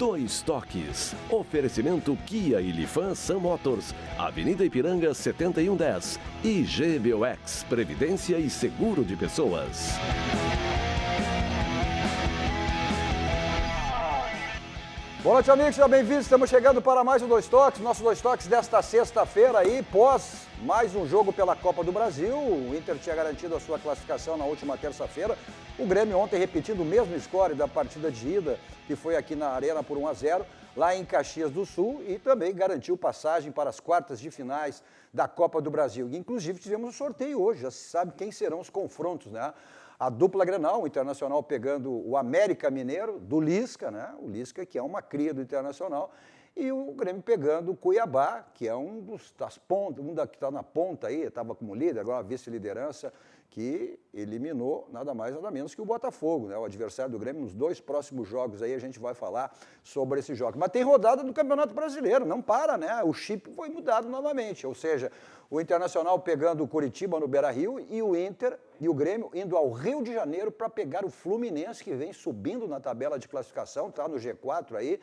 Dois Toques. Oferecimento Kia e Lifan Sun Motors, Avenida Ipiranga 7110. E GBOX, Previdência e Seguro de Pessoas. Boa noite, amigos, sejam bem-vindos. Estamos chegando para mais um Dois Toques. Nosso Dois Toques desta sexta-feira aí, pós mais um jogo pela Copa do Brasil. O Inter tinha garantido a sua classificação na última terça-feira. O Grêmio ontem repetindo o mesmo score da partida de ida, que foi aqui na Arena por 1-0, lá em Caxias do Sul, e também garantiu passagem para as quartas de finais da Copa do Brasil. E, inclusive, tivemos um sorteio hoje, já se sabe quem serão os confrontos, né? A dupla Grenal, o Internacional pegando o América Mineiro, do Lisca, né? O Lisca, que é uma cria do Internacional, e o Grêmio pegando o Cuiabá, que é das pontas, que está na ponta aí, estava como líder, agora vice-liderança, que eliminou nada mais, nada menos que o Botafogo, né? O adversário do Grêmio. Nos dois próximos jogos aí a gente vai falar sobre esse jogo. Mas tem rodada do Campeonato Brasileiro, não para, né? O chip foi mudado novamente, ou seja, o Internacional pegando o Curitiba no Beira-Rio e o Inter e o Grêmio indo ao Rio de Janeiro para pegar o Fluminense, que vem subindo na tabela de classificação, está no G4 aí,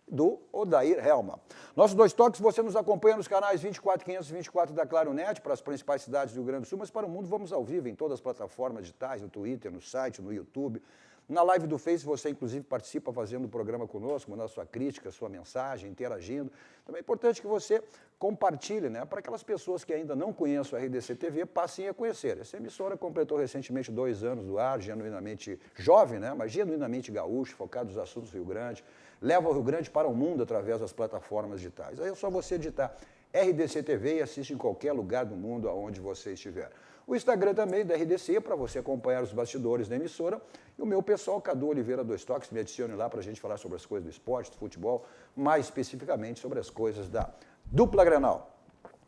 do Odair Helma. Nossos Dois Toques, você nos acompanha nos canais 24, 524 da Claronet, para as principais cidades do Rio Grande do Sul, mas para o mundo vamos ao vivo em todas as plataformas digitais, no Twitter, no site, no YouTube. Na live do Face, você inclusive participa fazendo o programa conosco, mandando sua crítica, sua mensagem, interagindo. Também é importante que você compartilhe, né, para aquelas pessoas que ainda não conhecem a RDC TV, passem a conhecer. Essa emissora completou recentemente 2 anos do ar, genuinamente jovem, né, mas genuinamente gaúcho, focado nos assuntos do Rio Grande. Leva o Rio Grande para o mundo através das plataformas digitais. Aí é só você digitar RDC TV e assiste em qualquer lugar do mundo aonde você estiver. O Instagram também da RDC, para você acompanhar os bastidores da emissora. E o meu pessoal, Cadu Oliveira Dois Toques, me adicione lá para a gente falar sobre as coisas do esporte, do futebol, mais especificamente sobre as coisas da dupla Grenal.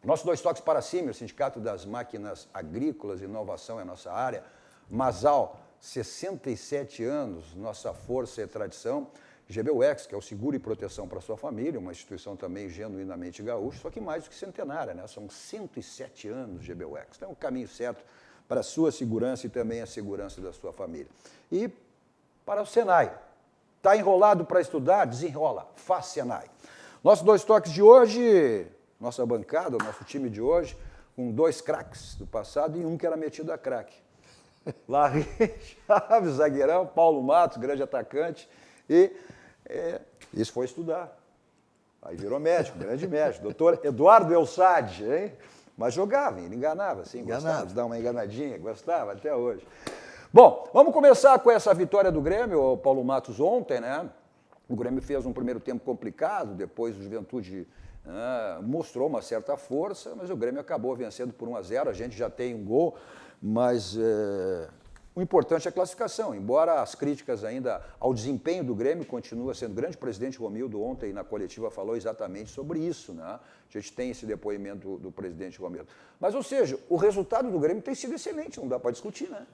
Nosso Dois Toques para Simer, Sindicato das Máquinas Agrícolas, inovação é a nossa área. Masal, 67 anos, nossa força e tradição. GBOX, que é o seguro e proteção para a sua família, uma instituição também genuinamente gaúcha, só que mais do que centenária, né? São 107 anos de GBOX. Então é um caminho certo para a sua segurança e também a segurança da sua família. E para o Senai. Está enrolado para estudar? Desenrola. Faz Senai. Nossos Dois Toques de hoje, nossa bancada, o nosso time de hoje, com 2 craques do passado e um que era metido a craque. Larry Chaves, zagueirão, Paulo Matos, grande atacante, e isso foi estudar. Aí virou médico, grande médico. Doutor Eduardo Elsad, hein? Mas jogava, ele enganava, sim, gostava de dar uma enganadinha, gostava até hoje. Bom, vamos começar com essa vitória do Grêmio, o Paulo Matos ontem, né? O Grêmio fez um primeiro tempo complicado, depois o Juventude mostrou uma certa força, mas o Grêmio acabou vencendo por 1-0, a gente já tem um gol, mas o importante é a classificação, embora as críticas ainda ao desempenho do Grêmio continua sendo grande. O presidente Romildo ontem na coletiva falou exatamente sobre isso, né? A gente tem esse depoimento do presidente Romildo. Mas, ou seja, o resultado do Grêmio tem sido excelente, não dá para discutir, né?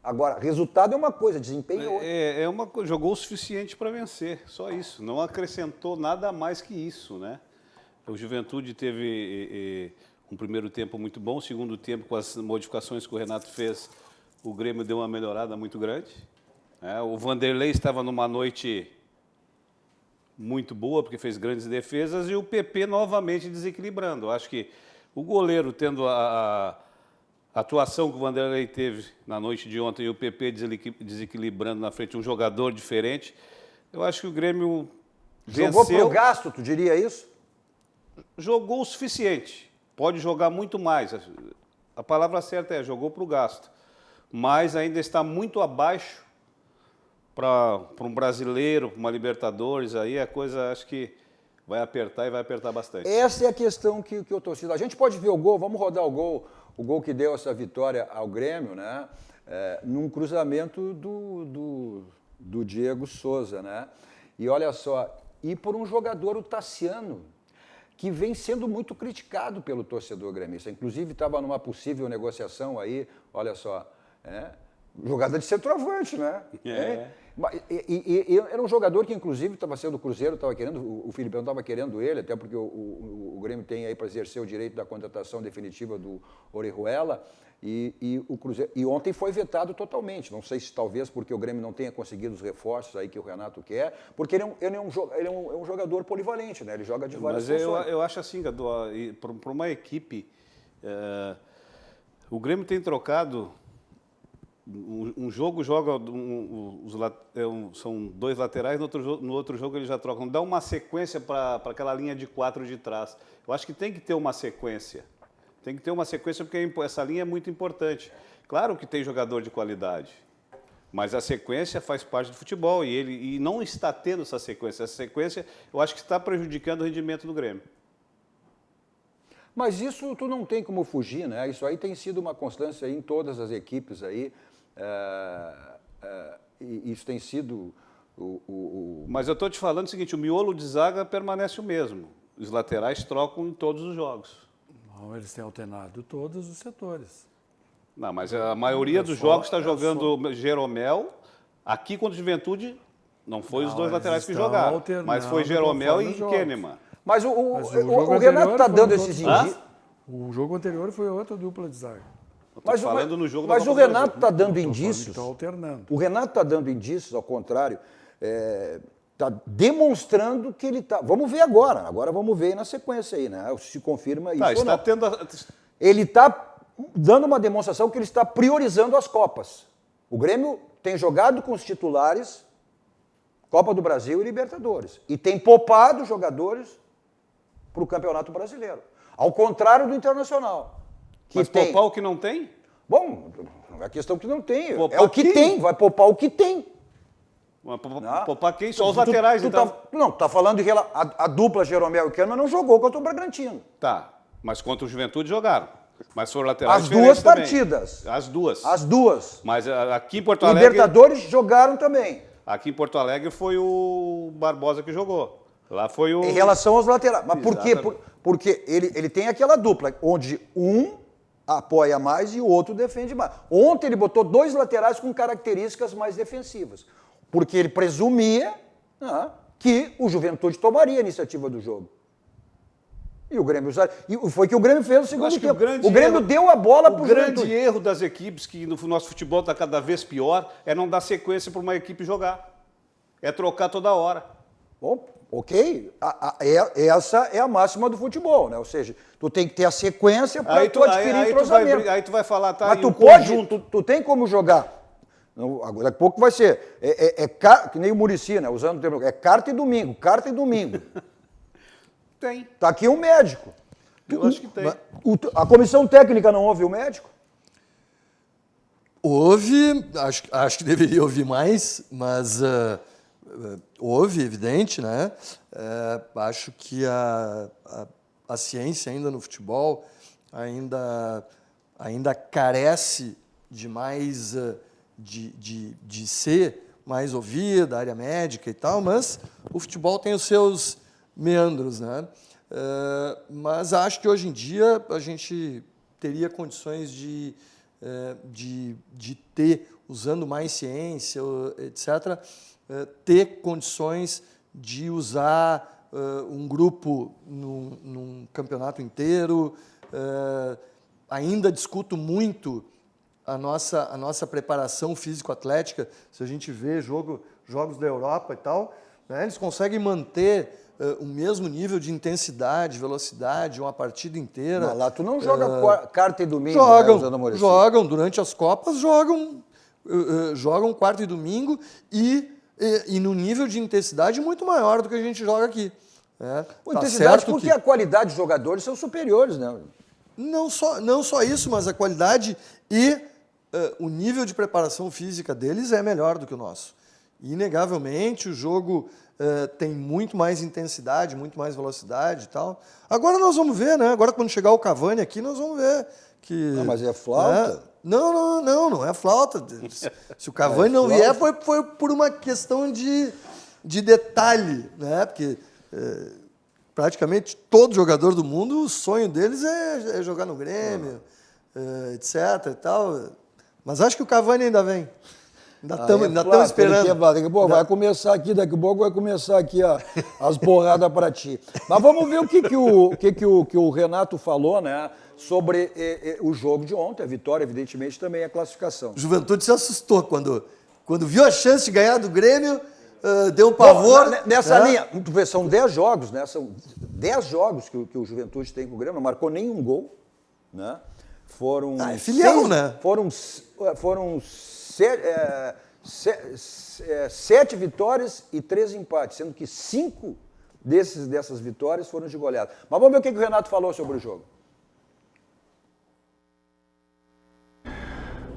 Agora, resultado é uma coisa, desempenho é outra. É uma coisa, jogou o suficiente para vencer, só isso. Não acrescentou nada mais que isso, né? O Juventude teve um primeiro tempo muito bom, o segundo tempo, com as modificações que o Renato fez, o Grêmio deu uma melhorada muito grande. O Vanderlei estava numa noite muito boa, porque fez grandes defesas, e o PP novamente desequilibrando. Eu acho que o goleiro, tendo a atuação que o Vanderlei teve na noite de ontem, e o PP desequilibrando na frente, um jogador diferente, eu acho que o Grêmio jogou venceu. pro gasto, tu diria isso? Jogou o suficiente. Pode jogar muito mais. A palavra certa é, jogou para o gasto. Mas ainda está muito abaixo para um brasileiro, para uma Libertadores, aí a coisa acho que vai apertar e vai apertar bastante. Essa é a questão que eu estou citando. A gente pode ver o gol, vamos rodar o gol que deu essa vitória ao Grêmio, né? Num cruzamento do Diego Souza, né? E olha só, e por um jogador, o Tassiano, que vem sendo muito criticado pelo torcedor gremista. Inclusive estava numa possível negociação aí, olha só, Jogada de centroavante, né? E era um jogador que, inclusive, estava sendo do Cruzeiro, estava querendo, o Filipão estava querendo ele, até porque o Grêmio tem aí para exercer o direito da contratação definitiva do Orejuela, e o Cruzeiro. E ontem foi vetado totalmente. Não sei se talvez porque o Grêmio não tenha conseguido os reforços aí que o Renato quer, porque ele é um jogador polivalente, né? Ele joga de várias funções. Mas eu acho assim, Gadu, para uma equipe, o Grêmio tem trocado. Um jogo joga, são 2 laterais, no outro jogo eles já trocam. Dá uma sequência para aquela linha de 4 de trás. Eu acho que tem que ter uma sequência. Tem que ter uma sequência porque essa linha é muito importante. Claro que tem jogador de qualidade, mas a sequência faz parte do futebol e não está tendo essa sequência. Essa sequência eu acho que está prejudicando o rendimento do Grêmio. Mas isso tu não tem como fugir, né? Isso aí tem sido uma constância em todas as equipes aí. E isso tem sido Mas eu estou te falando o seguinte, o miolo de zaga permanece o mesmo. Os laterais trocam em todos os jogos. Não, eles têm alternado todos os setores. Não, mas a maioria dos jogos está jogando Jeromel. Aqui contra o Juventude, não foi os 2 laterais que jogaram, mas foi Jeromel e Kahneman. Mas o Renato está dando esses indícios. O jogo anterior foi outra dupla de zaga. Mas o Renato está dando indícios. Está alternando. O Renato está dando indícios, ao contrário, está demonstrando que ele está. Vamos ver agora. Agora vamos ver na sequência aí, né? Se confirma isso. Ou não. Ele está dando uma demonstração que ele está priorizando as Copas. O Grêmio tem jogado com os titulares Copa do Brasil e Libertadores. E tem poupado jogadores para o Campeonato Brasileiro. Ao contrário do Internacional. Mas poupar o que não tem? Bom, não é questão que não tem. É o que tem, vai poupar o que tem. Poupar quem? Só os laterais, então? Não, tá falando de a dupla Jeromel e Kahneman não jogou contra o Bragantino. Tá, mas contra o Juventude jogaram. Mas foram laterais As duas partidas. Também. As duas. As duas. Mas aqui em Porto Alegre... Libertadores jogaram também. Aqui em Porto Alegre foi o Barbosa que jogou. Lá foi o... Em relação aos laterais. Mas por quê? Porque ele tem aquela dupla, onde um apoia mais e o outro defende mais. Ontem ele botou 2 laterais com características mais defensivas, porque ele presumia que o Juventude tomaria a iniciativa do jogo. E o Grêmio e foi o que o Grêmio fez no segundo tempo. O Grêmio deu a bola para o Juventude. O grande erro das equipes, que no nosso futebol está cada vez pior, é não dar sequência para uma equipe jogar. É trocar toda hora. Bom, ok. Essa é a máxima do futebol, né? Ou seja, tu tem que ter a sequência para tu adquirir entrosamento. Aí tu vai falar, tá? Mas tu pode, tu tem como jogar. Daqui a pouco vai ser. Que nem o Muricy, né? Usando o termo. É carta e domingo. Tem. Tá aqui um médico. Eu acho que tem. A comissão técnica não ouve o médico? Houve, acho que deveria ouvir mais, mas houve, evidente, né? Acho que a ciência ainda no futebol ainda carece de mais, de ser mais ouvida, a área médica e tal, mas o futebol tem os seus meandros, né? Mas acho que hoje em dia a gente teria condições de ter, usando mais ciência, etc., ter condições de usar um grupo num campeonato inteiro. Ainda discuto muito a nossa preparação físico-atlética. Se a gente vê jogos da Europa e tal, né, eles conseguem manter o mesmo nível de intensidade, velocidade, uma partida inteira. Não, lá tu não joga quarta e domingo, jogam durante as Copas, jogam quarta e domingo e no nível de intensidade muito maior do que a gente joga aqui. Intensidade porque a qualidade dos jogadores são superiores, né? Não só isso, mas a qualidade e o nível de preparação física deles é melhor do que o nosso. Inegavelmente, o jogo tem muito mais intensidade, muito mais velocidade e tal. Agora nós vamos ver, né? Agora, quando chegar o Cavani aqui, nós vamos ver que... Não, mas é flauta? Não é flauta. Se o Cavani não vier, foi por uma questão de detalhe, né? Porque praticamente todo jogador do mundo, o sonho deles é jogar no Grêmio, etc. e tal. Mas acho que o Cavani ainda vem. Ainda estamos Flávio, esperando. Daqui a pouco vai começar aqui as porradas para ti. Mas vamos ver o que o Renato falou, né? Sobre o jogo de ontem, a vitória, evidentemente, também a classificação. Juventude se assustou quando viu a chance de ganhar do Grêmio, deu um pavor. Nessa linha, tu vê, são 10 jogos, né? São 10 jogos que o Juventude tem com o Grêmio, não marcou nenhum gol, né? Foram é filial, 6, né? Foram 7 vitórias e 3 empates, sendo que 5 dessas vitórias foram de goleada. Mas vamos ver o que o Renato falou sobre o jogo.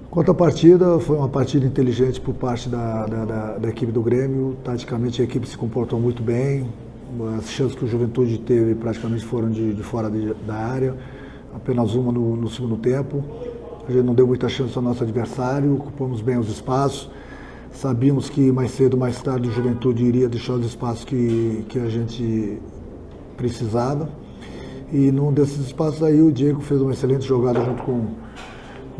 Quanto à partida, foi uma partida inteligente por parte da equipe do Grêmio. Taticamente a equipe se comportou muito bem. As chances que o Juventude teve praticamente foram de fora da área. Apenas uma no segundo tempo. A gente não deu muita chance ao nosso adversário, ocupamos bem os espaços. Sabíamos que mais cedo ou mais tarde o Juventude iria deixar os espaços que a gente precisava. E num desses espaços aí o Diego fez uma excelente jogada junto com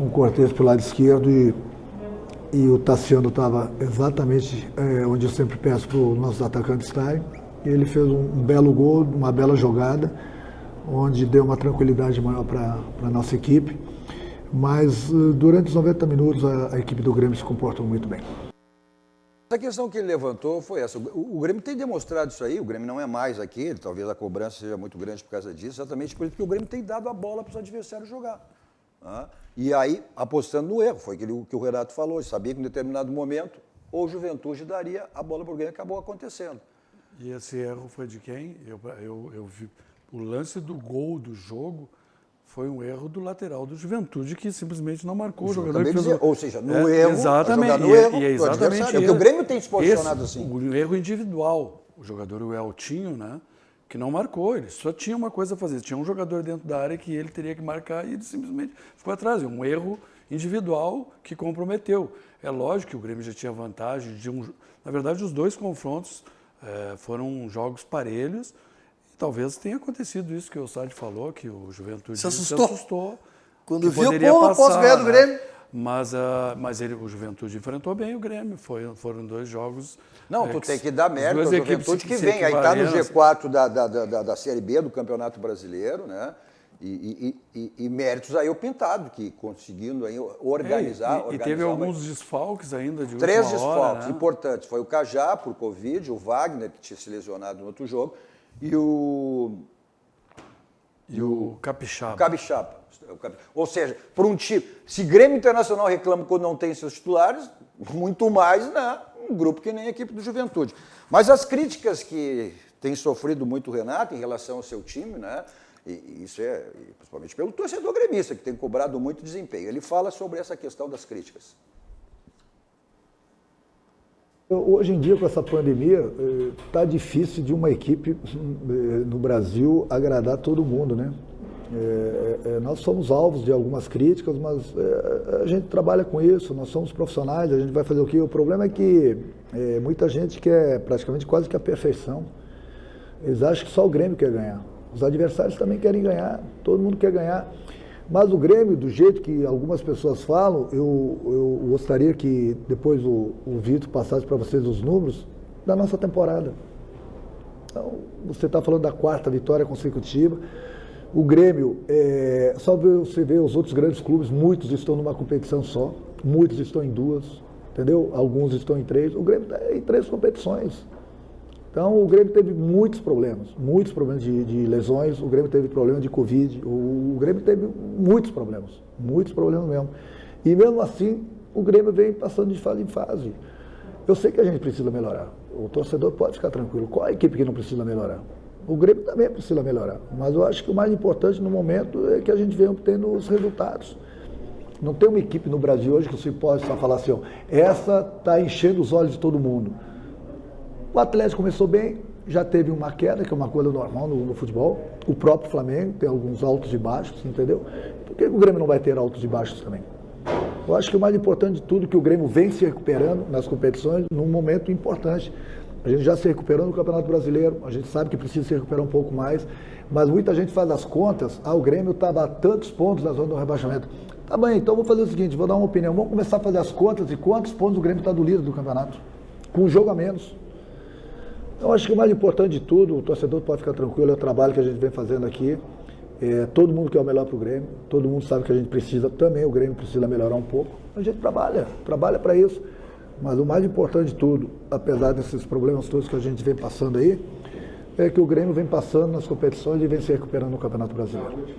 o Cortez pelo lado esquerdo e o Tassiano estava exatamente onde eu sempre peço para os nossos atacantes estarem. E ele fez um belo gol, uma bela jogada, onde deu uma tranquilidade maior para a nossa equipe. Mas durante os 90 minutos a equipe do Grêmio se comportou muito bem. A questão que ele levantou foi essa. O Grêmio tem demonstrado isso aí, o Grêmio não é mais aquele, talvez a cobrança seja muito grande por causa disso, exatamente por isso que o Grêmio tem dado a bola para os adversários jogar. Tá? E aí, apostando no erro, foi aquilo que o Renato falou, ele sabia que em determinado momento ou Juventude daria a bola para o Grêmio, acabou acontecendo. E esse erro foi de quem? Eu vi o lance do gol do jogo. Foi um erro do lateral do Juventude que simplesmente não marcou o jogador. Que fez ou seja, no erro, exatamente, no erro, e é exatamente porque o Grêmio tem se posicionado assim. O erro individual. O jogador, o Eltinho, né, que não marcou, ele só tinha uma coisa a fazer. Tinha um jogador dentro da área que ele teria que marcar e ele simplesmente ficou atrás. Um erro individual que comprometeu. É lógico que o Grêmio já tinha vantagem na verdade, os dois confrontos foram jogos parelhos. Talvez tenha acontecido isso que o Sade falou, que o Juventude se assustou. Quando viu, pô, não posso ganhar do Grêmio. Mas o Juventude enfrentou bem o Grêmio. Foram 2 jogos... Não, tu tem que dar mérito ao Juventude que vem. Aí está no G4 da Série B do Campeonato Brasileiro, né? E méritos aí o Pintado, que conseguindo aí organizar... E teve alguns desfalques ainda de 3 última hora, desfalques importantes. Foi o Cajá, por Covid, o Wagner, que tinha se lesionado no outro jogo, e o Capixaba. Capixaba. Ou seja, por um time, se Grêmio Internacional reclama quando não tem seus titulares, muito mais, né, um grupo que nem a equipe do Juventude. Mas as críticas que tem sofrido muito o Renato em relação ao seu time, né, e isso é principalmente pelo torcedor gremista, que tem cobrado muito desempenho. Ele fala sobre essa questão das críticas. Hoje em dia, com essa pandemia, está difícil de uma equipe no Brasil agradar todo mundo, né? Nós somos alvos de algumas críticas, mas a gente trabalha com isso, nós somos profissionais, a gente vai fazer o quê? O problema é que muita gente quer praticamente quase que a perfeição. Eles acham que só o Grêmio quer ganhar. Os adversários também querem ganhar, todo mundo quer ganhar. Mas o Grêmio, do jeito que algumas pessoas falam, eu gostaria que depois o Vitor passasse para vocês os números da nossa temporada. Então, você está falando da 4ª vitória consecutiva. O Grêmio, só você vê os outros grandes clubes, muitos estão numa competição só, muitos estão em 2, entendeu? Alguns estão em 3. O Grêmio está em 3 competições. Então, o Grêmio teve muitos problemas de lesões, o Grêmio teve problema de Covid, o Grêmio teve muitos problemas mesmo. E mesmo assim, o Grêmio vem passando de fase em fase. Eu sei que a gente precisa melhorar, o torcedor pode ficar tranquilo. Qual a equipe que não precisa melhorar? O Grêmio também precisa melhorar, mas eu acho que o mais importante no momento é que a gente venha obtendo os resultados. Não tem uma equipe no Brasil hoje que você pode só falar assim, ó, essa está enchendo os olhos de todo mundo. O Atlético começou bem, já teve uma queda, que é uma coisa normal no futebol. O próprio Flamengo tem alguns altos e baixos, entendeu? Por que o Grêmio não vai ter altos e baixos também? Eu acho que o mais importante de tudo é que o Grêmio vem se recuperando nas competições num momento importante. A gente já se recuperou no Campeonato Brasileiro, a gente sabe que precisa se recuperar um pouco mais, mas muita gente faz as contas, o Grêmio estava a tantos pontos na zona do rebaixamento. Tá bem, então vou fazer o seguinte, vou dar uma opinião. Vamos começar a fazer as contas de quantos pontos o Grêmio está do líder do campeonato, com um jogo a menos. Eu acho que o mais importante de tudo, o torcedor pode ficar tranquilo, é o trabalho que a gente vem fazendo aqui. Todo mundo quer o melhor para o Grêmio, todo mundo sabe que a gente precisa também, o Grêmio precisa melhorar um pouco. A gente trabalha para isso. Mas o mais importante de tudo, apesar desses problemas todos que a gente vem passando aí, é que o Grêmio vem passando nas competições e vem se recuperando no Campeonato Brasileiro.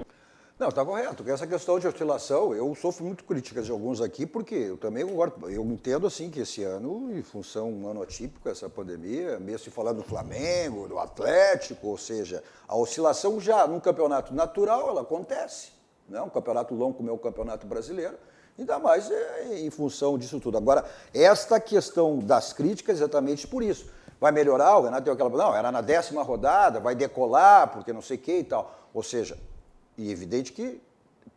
Não, está correto, porque essa questão de oscilação, eu sofro muito críticas de alguns aqui, porque eu também concordo, eu entendo assim que esse ano, em função um ano atípico, essa pandemia, mesmo se falando do Flamengo, do Atlético, ou seja, a oscilação já num campeonato natural, ela acontece, né? Um campeonato longo como é o Campeonato Brasileiro, ainda mais em função disso tudo. Agora, esta questão das críticas, exatamente por isso. Vai melhorar, o Renato deu aquela... Não, era na 10ª rodada, vai decolar, porque não sei o que e tal. Ou seja, e evidente que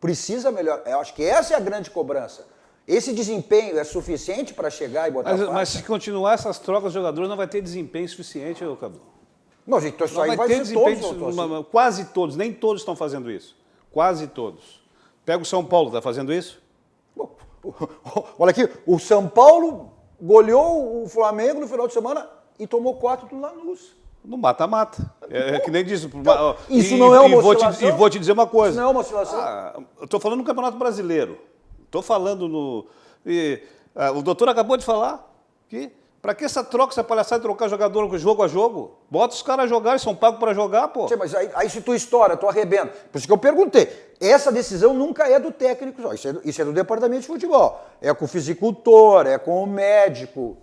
precisa melhorar. Eu acho que essa é a grande cobrança. Esse desempenho é suficiente para chegar e botar Mas se continuar essas trocas de jogadores, não vai ter desempenho suficiente, Cadu. Não, gente, então isso Não aí vai ter ser todos. desempenho, quase todos, nem todos estão fazendo isso. Quase todos. Pega o São Paulo, está fazendo isso? Olha aqui, o São Paulo goleou o Flamengo no final de semana e tomou 4 do Lanús. No mata-mata. É que nem diz. Então, isso não é uma oscilação? E vou te dizer uma coisa. Isso não é uma oscilação? Eu estou falando no Campeonato Brasileiro. Estou falando no... o doutor acabou de falar que... Para que essa troca, essa palhaçada de trocar jogador jogo a jogo? Bota os caras a jogar, eles são pagos para jogar, pô. Sim, mas aí se tu estoura, tu arrebenta. Por isso que eu perguntei. Essa decisão nunca é do técnico só. Isso é do departamento de futebol. É com o fisicultor, é com o médico,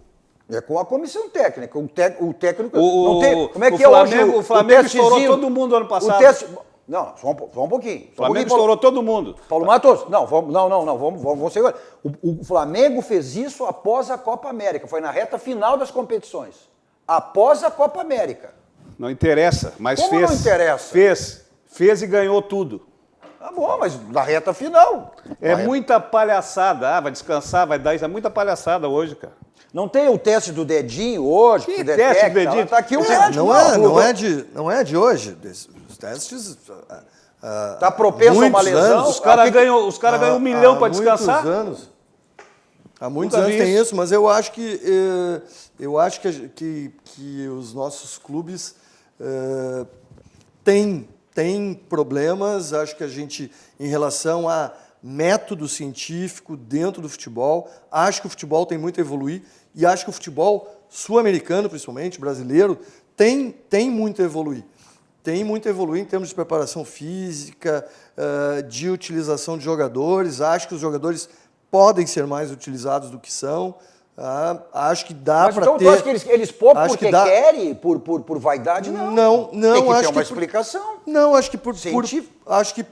é com a comissão técnica. O técnico não tem... Como é que o Flamengo estourou todo mundo ano passado. Não, só um pouquinho. O Flamengo estourou todo mundo. Paulo Matos, vamos segurar. O Flamengo fez isso após a Copa América, foi na reta final das competições. Após a Copa América. Não interessa, mas Como fez. não interessa? Fez e ganhou tudo. Tá bom, mas na reta final. É muita palhaçada. Vai descansar, vai dar isso. É muita palhaçada hoje, cara. Não tem o teste do dedinho hoje? Que teste do dedinho? Tá aqui o médico. Não é de hoje. Os testes... Tá propenso a uma lesão? Os caras ganham $1 milhão para descansar? Há muitos anos tem isso, mas eu acho que os nossos clubes têm problemas. Acho que a gente, em relação a método científico dentro do futebol, acho que o futebol tem muito a evoluir e acho que o futebol sul-americano, principalmente, brasileiro, tem muito a evoluir. Tem muito a evoluir em termos de preparação física, de utilização de jogadores. Acho que os jogadores podem ser mais utilizados do que são. Acho que dá para ter... Mas então tu acha que eles poupam porque querem, por vaidade? Não. Não, tem que acho ter uma que explicação. Não, acho que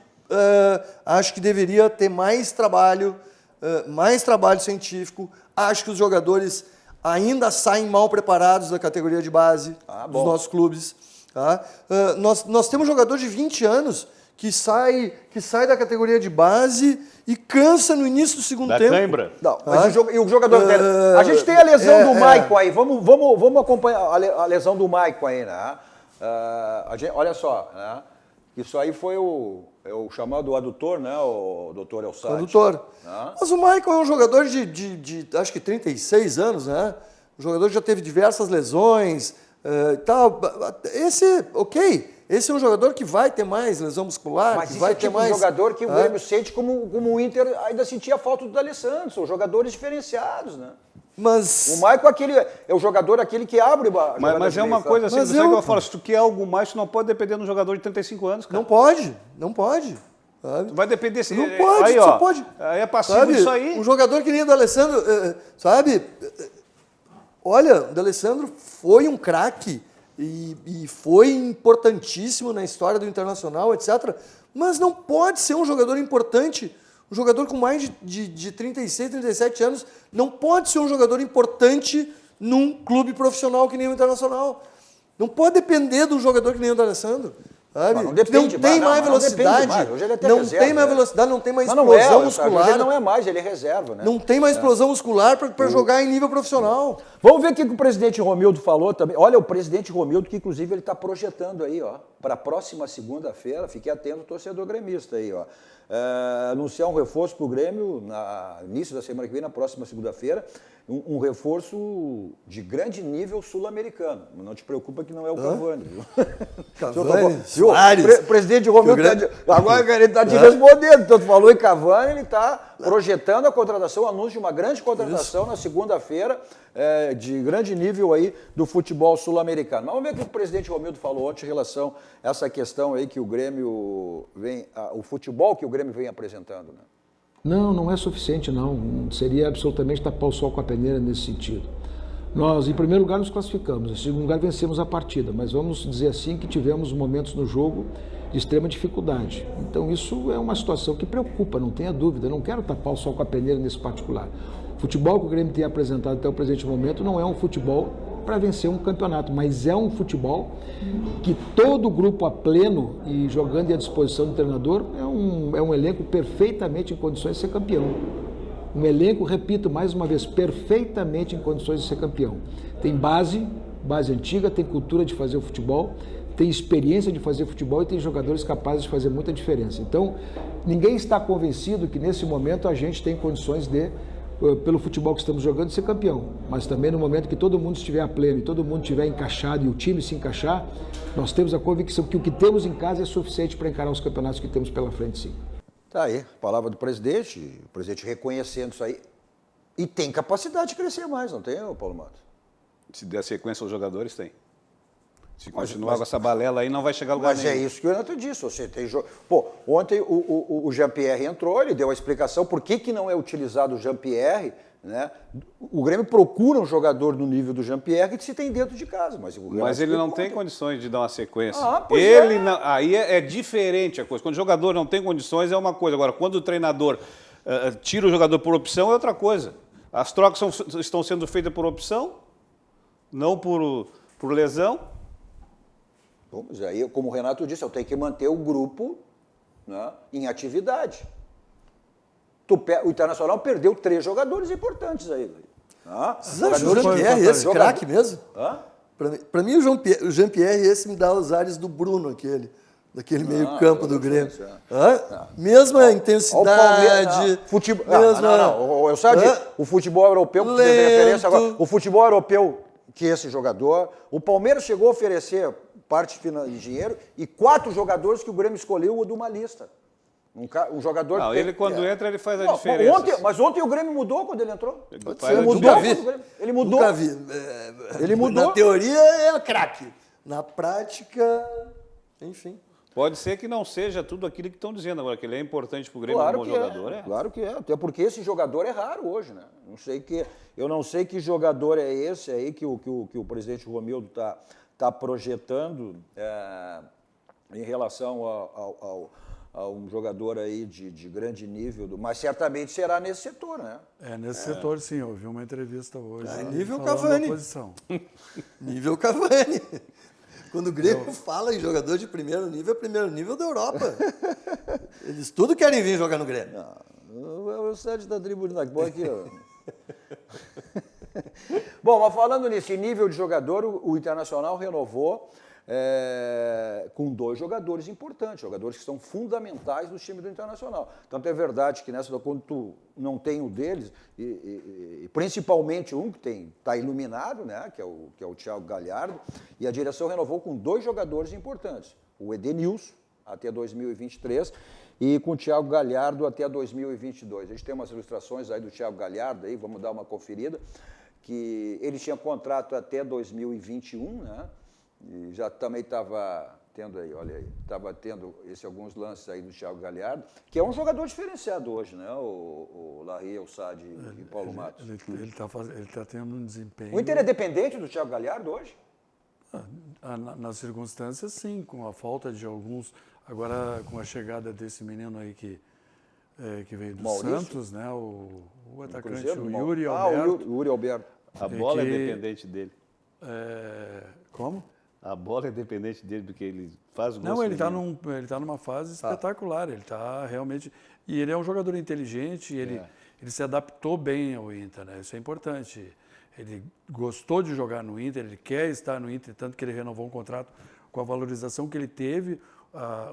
acho que deveria ter mais trabalho científico. Acho que os jogadores ainda saem mal preparados da categoria de base dos nossos clubes. Tá? Nós temos jogador de 20 anos que sai da categoria de base e cansa no início do segundo tempo. Cãibra. Não, mas o jogador dele... A gente tem a lesão do Maicon aí. Vamos acompanhar a lesão do Maicon aí, né? Olha só, né? Isso aí foi o chamado adutor, né? O doutor Elçade. Adutor. Mas o Maicon é um jogador de acho que 36 anos, né? Um jogador que já teve diversas lesões... Esse é um jogador que vai ter mais lesão muscular, mas que esse vai é ter tipo mais... de jogador que o Grêmio sente como o Inter ainda sentia falta do D'Alessandro, são jogadores diferenciados, né? Mas... O Maicon é o jogador aquele que abre... Mas é uma coisa assim, você que eu falo, se tu quer algo mais, tu não pode depender de um jogador de 35 anos, cara. Não pode. Sabe? Vai depender... Não pode, aí, só pode. Aí é passivo disso aí. Um jogador que nem o D'Alessandro, sabe... Olha, o D'Alessandro foi um craque e foi importantíssimo na história do Internacional, etc. Mas não pode ser um jogador importante, um jogador com mais de 36, 37 anos, não pode ser um jogador importante num clube profissional que nem o Internacional. Não pode depender de um jogador que nem o D'Alessandro. Sabe? Não tem mais velocidade. Hoje ele é até reserva, tem mais velocidade, não tem mais explosão muscular. Hoje ele não é mais, ele é reserva, né? Não tem mais explosão muscular para jogar em nível profissional. Vamos ver o que o presidente Romildo falou também. Olha, o presidente Romildo, que inclusive ele está projetando aí, ó, para a próxima segunda-feira, fique atento, torcedor gremista aí, ó. anunciar um reforço para o Grêmio no início da semana que vem, na próxima segunda-feira, um reforço de grande nível sul-americano. Não te preocupa que não é o Cavani. Viu? Cavani, Soares. O presidente Romildo agora ele está te respondendo. Então, tu falou em Cavani, ele está projetando a contratação, o anúncio de uma grande contratação na segunda-feira, de grande nível aí do futebol sul-americano. Mas vamos ver o que o presidente Romildo falou ontem em relação a essa questão aí que o Grêmio vem, o futebol que o Grêmio vem apresentando, né? Não é suficiente não, seria absolutamente tapar o sol com a peneira nesse sentido. Nós, em primeiro lugar, nos classificamos, em segundo lugar, vencemos a partida, mas vamos dizer assim que tivemos momentos no jogo de extrema dificuldade. Então isso é uma situação que preocupa, não tenha dúvida, eu não quero tapar o sol com a peneira nesse particular. O futebol que o Grêmio tem apresentado até o presente momento não é um futebol para vencer um campeonato, mas é um futebol que todo o grupo a pleno e jogando à disposição do treinador é um elenco perfeitamente em condições de ser campeão. Um elenco, repito mais uma vez, perfeitamente em condições de ser campeão. Tem base antiga, tem cultura de fazer o futebol, tem experiência de fazer futebol e tem jogadores capazes de fazer muita diferença. Então, ninguém está convencido que nesse momento a gente tem condições de, pelo futebol que estamos jogando, ser campeão. Mas também no momento que todo mundo estiver a pleno e todo mundo estiver encaixado e o time se encaixar, nós temos a convicção que o que temos em casa é suficiente para encarar os campeonatos que temos pela frente, sim. Tá aí, palavra do presidente, o presidente reconhecendo isso aí. E tem capacidade de crescer mais, não tem, Paulo Matos? Se der sequência aos jogadores, tem. Se continuar com essa balela aí, não vai chegar a lugar nenhum. nenhum. Mas é isso que o Renato disse. Você tem Pô, ontem o Jean-Pierre entrou, ele deu a explicação por que não é utilizado o Jean-Pierre, né? O Grêmio procura um jogador no nível do Jean-Pierre que se tem dentro de casa. Mas ele não tem condições de dar uma sequência. Pois ele não, aí é diferente a coisa. Quando o jogador não tem condições é uma coisa. Agora, quando o treinador tira o jogador por opção é outra coisa. As trocas estão sendo feitas por opção, não por lesão. Bom, mas aí, como o Renato disse, eu tenho que manter o grupo, né, em atividade. O Internacional perdeu 3 jogadores importantes aí. Vocês acham o Jean-Pierre esse craque mesmo? Para mim, o Jean-Pierre esse me dá os ares do Bruno, daquele meio campo do Grêmio. Mesma intensidade. Eu sei o futebol europeu, que fez referência agora, o futebol europeu, que esse jogador, o Palmeiras chegou a oferecer parte de dinheiro e 4 jogadores que o Grêmio escolheu de uma lista. Um jogador... Não, ele quando entra, ele faz a diferença. Mas ontem o Grêmio mudou quando ele entrou. Ele mudou. Ele mudou. Nunca vi. Ele mudou. Na teoria é craque. Na prática, enfim. Pode ser que não seja tudo aquilo que estão dizendo agora, que ele é importante para o Grêmio como jogador. Claro que é, até porque esse jogador é raro hoje, né? Eu não sei que jogador é esse aí que o presidente Romildo está projetando em relação a um jogador aí de grande nível, mas certamente será nesse setor, né? Nesse setor, sim. Eu vi uma entrevista hoje. Nível Cavani. Nível Cavani. Quando o Grêmio fala em jogador de primeiro nível da Europa. Eles tudo querem vir jogar no Grêmio. O Sérgio está tribunando aqui, ó. Bom, mas falando nesse nível de jogador, o Internacional renovou com 2 jogadores importantes, jogadores que são fundamentais no time do Internacional. Tanto é verdade que quando tu não tem um deles, e principalmente um que está iluminado, né, que é o Thiago Galhardo, e a direção renovou com 2 jogadores importantes, o Edenilson, até 2023, e com o Thiago Galhardo até 2022. A gente tem umas ilustrações aí do Thiago Galhardo, aí, vamos dar uma conferida, que ele tinha contrato até 2021, né? E já também estava tendo aí, olha aí, estava tendo alguns lances aí do Thiago Galhardo, que é um jogador diferenciado hoje, né? O Larry, o Sade e Paulo Matos. Ele está tendo um desempenho... O Inter é dependente do Thiago Galhardo hoje? Nas circunstâncias, sim, com a falta de alguns... Agora, com a chegada desse menino aí que veio do Maurício? Santos, né? O atacante, Cruzeiro, o Yuri Alberto. O Yuri Alberto. A bola é dependente dele. Como? A bola é dependente dele, porque ele faz o gol. Não, ele está numa fase espetacular. Ele está realmente... E ele é um jogador inteligente, ele se adaptou bem ao Inter, né? Isso é importante. Ele gostou de jogar no Inter, ele quer estar no Inter, tanto que ele renovou um contrato com a valorização que ele teve.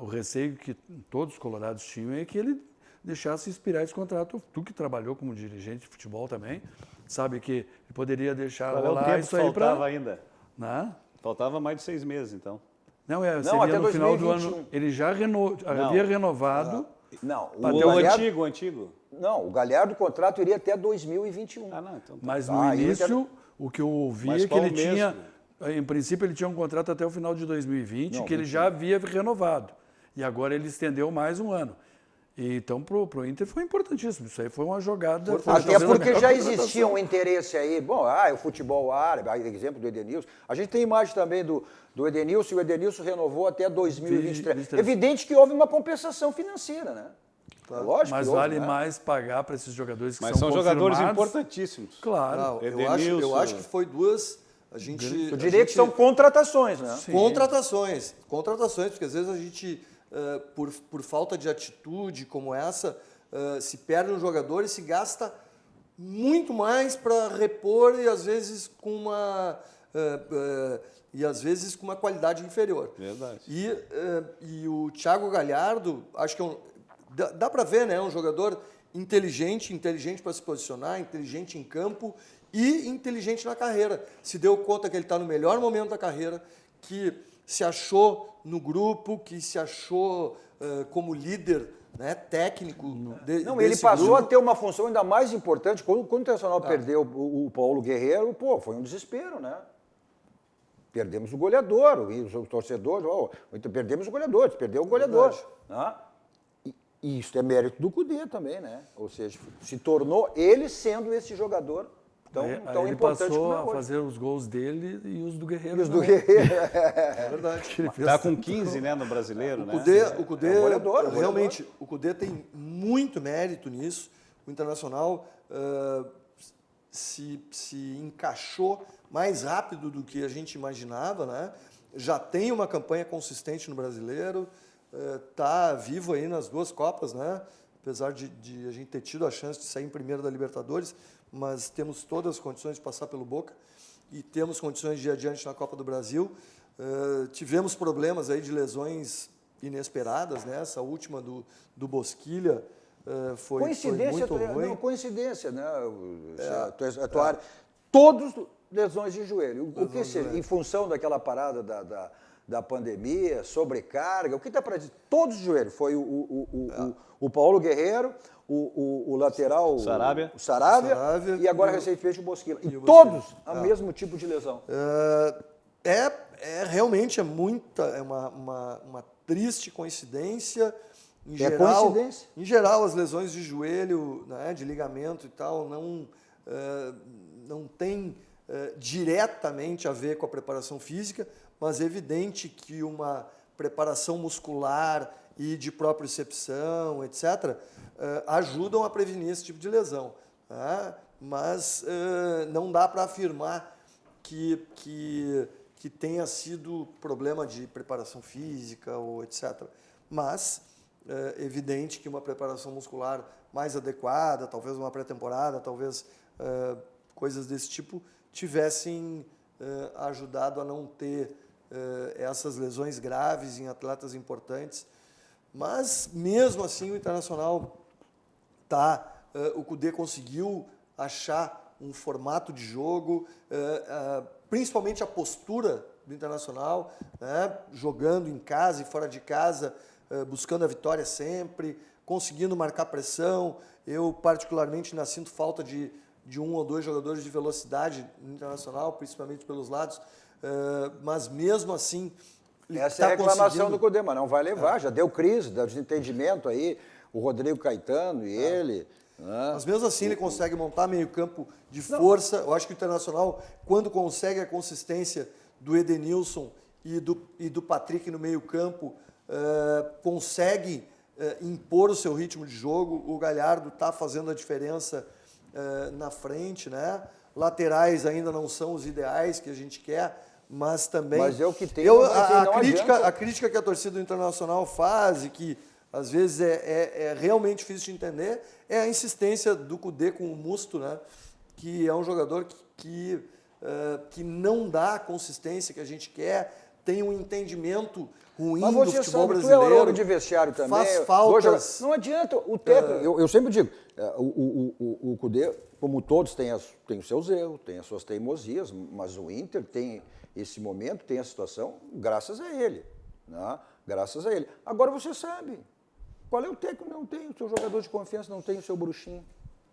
o receio que todos os colorados tinham é que ele deixasse expirar esse contrato. Tu que trabalhou como dirigente de futebol também, sabe que ele poderia deixar Qual é o rolar tempo isso que aí faltava para... ainda? Né? Faltava mais de 6 meses, então. Não, até seria no final do 2021. ano. Ele já havia renovado. Não, O antigo. Não, o Galhardo, o contrato iria até 2021. Ah, não, então tá. Mas no início, o que eu ouvi Mas é que qual ele mês? tinha... Em princípio, ele tinha um contrato até o final de 2020, Não, que ele já havia renovado. E agora ele estendeu mais um ano. E, então, para o Inter foi importantíssimo. Isso aí foi uma jogada... Até talvez a porque melhor já contratação. existia um interesse aí. Bom, o futebol árabe, exemplo do Edenilson. A gente tem imagem também do Edenilson, e o Edenilson renovou até 2023. 23. Evidente que houve uma compensação financeira, né? Claro. Lógico Mas que houve, vale né? mais pagar para esses jogadores que Mas são jogadores confirmados. importantíssimos. Claro. Não, eu Edenilson. acho que foi duas. A gente, Eu diria que são contratações, né? contratações, porque às vezes a gente, por falta de atitude como essa, se perde um jogador e se gasta muito mais para repor e às vezes com uma qualidade inferior. Verdade. E o Thiago Galhardo, acho que dá para ver, né, um jogador inteligente para se posicionar, inteligente em campo e inteligente na carreira. Se deu conta que ele está no melhor momento da carreira, que se achou no grupo, que se achou como líder, né, técnico. Não, ele passou a ter uma função ainda mais importante. Quando o Internacional perdeu o Paulo Guerreiro, foi um desespero, né? Perdemos o goleador, os torcedores, perdemos o goleador, perdeu o goleador. Né? E isso é mérito do Cudê também, né? Ou seja, se tornou ele sendo esse jogador tão Aí ele importante passou como é a hoje. fazer os gols dele e os do Guerreiro. E os do Guerreiro. É verdade. Está com 15, né, no brasileiro, O né? Cudê, É um goleador, realmente, o Cudê tem muito mérito nisso. O Internacional se encaixou mais rápido do que a gente imaginava, né? Já tem uma campanha consistente no brasileiro, está vivo aí nas duas Copas, né? Apesar de a gente ter tido a chance de sair em primeiro da Libertadores, mas temos todas as condições de passar pelo Boca e temos condições de ir adiante na Copa do Brasil. Tivemos problemas aí de lesões inesperadas, né? Essa última do Bosquilha foi muito ruim. Não, coincidência, né? A tua área. Todos lesões de joelho. O que seria? Em função daquela parada da pandemia, sobrecarga, o que está para dizer? Todos os joelhos. Foi o Paulo Guerreiro, o lateral Saravia. o Saravia e agora recentemente o Bosquilha. E todos o mesmo tipo de lesão. Realmente uma triste coincidência. Em coincidência. Em geral, as lesões de joelho, né, de ligamento e tal, não tem diretamente a ver com a preparação física, mas é evidente que uma preparação muscular e de propriocepção, etc., ajudam a prevenir esse tipo de lesão. Né? Mas não dá para afirmar que tenha sido problema de preparação física ou etc. Mas é evidente que uma preparação muscular mais adequada, talvez uma pré-temporada, talvez coisas desse tipo, tivessem ajudado a não ter essas lesões graves em atletas importantes. Mas, mesmo assim, o Internacional o Cudê conseguiu achar um formato de jogo, principalmente a postura do Internacional, né, jogando em casa e fora de casa, buscando a vitória sempre, conseguindo marcar pressão. Eu, particularmente, ainda sinto falta de um ou dois jogadores de velocidade no Internacional, principalmente pelos lados, mas mesmo assim... Essa é a reclamação do Cudê, mas não vai levar, já deu crise, deu desentendimento aí, o Rodrigo Caetano e ele... Mas mesmo assim ele consegue montar meio campo de força. Eu acho que o Internacional, quando consegue a consistência do Edenilson e do Patrick no meio campo, consegue impor o seu ritmo de jogo. O Galhardo está fazendo a diferença na frente, né? Laterais ainda não são os ideais que a gente quer, mas também... Mas é o que tem. A crítica que a torcida do Internacional faz e que às vezes é realmente difícil de entender é a insistência do Cudê com o Musto, né? Que é um jogador que não dá a consistência que a gente quer, tem um entendimento ruim Mas do você futebol sabe, tu é brasileiro. homem de vestiário também. Faz faltas. Não adianta, o técnico, eu sempre digo, o Cudê, como todos, tem os seus erros, tem as suas teimosias, mas o Inter tem esse momento, tem a situação, graças a ele. Né? Graças a ele. Agora você sabe, qual é o técnico? Não tem o seu jogador de confiança, não tem o seu bruxinho.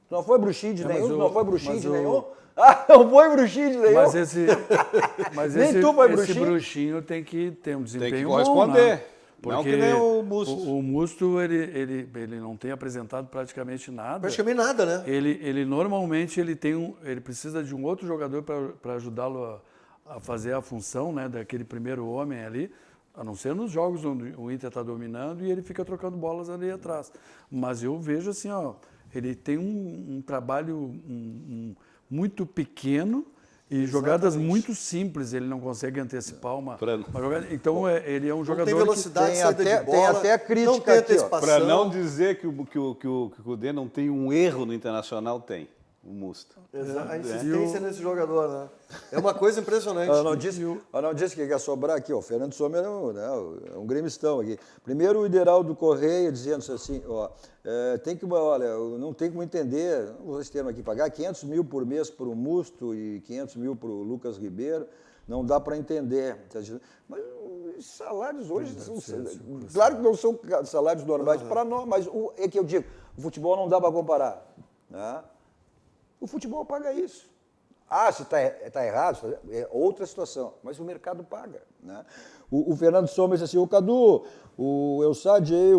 Não foi bruxinho de nenhum, não foi bruxinho de nenhum. Ah, não foi bruxinho de nenhum. Esse bruxinho tem que ter um desempenho Tem que bom, corresponder. né? Não Porque que nem o Musto. O Musto, ele não tem apresentado praticamente nada. Praticamente nada, né? Ele normalmente ele precisa de um outro jogador para ajudá-lo a fazer a função, né, daquele primeiro homem ali, a não ser nos jogos onde o Inter está dominando e ele fica trocando bolas ali atrás. Mas eu vejo assim, ó, ele tem um trabalho muito pequeno e jogadas muito simples. Ele não consegue antecipar uma jogada. Então, ele é um jogador tem velocidade, tem saída até, de bola, tem até crítica não tem aqui, ó. antecipação. Para não dizer que o Cudê não tem um erro no Internacional, tem. O Musto. A insistência nesse jogador, né? É uma coisa impressionante. Eu não disse que ia sobrar aqui, ó. O Fernando Sommer é um gremistão aqui. Primeiro o Ideraldo Correia dizendo assim, ó, não tem como entender, não vou esse termo aqui, pagar 500 mil por mês para o Musto e 500 mil para o Lucas Ribeiro, não dá para entender. Mas os salários hoje, claro que não são salários normais para nós, mas é que eu digo, o futebol não dá para comparar, né? O futebol paga isso. Se está errado, é outra situação. Mas o mercado paga. Né? O Fernando Sommer disse assim, o Cadu, o Eusade aí,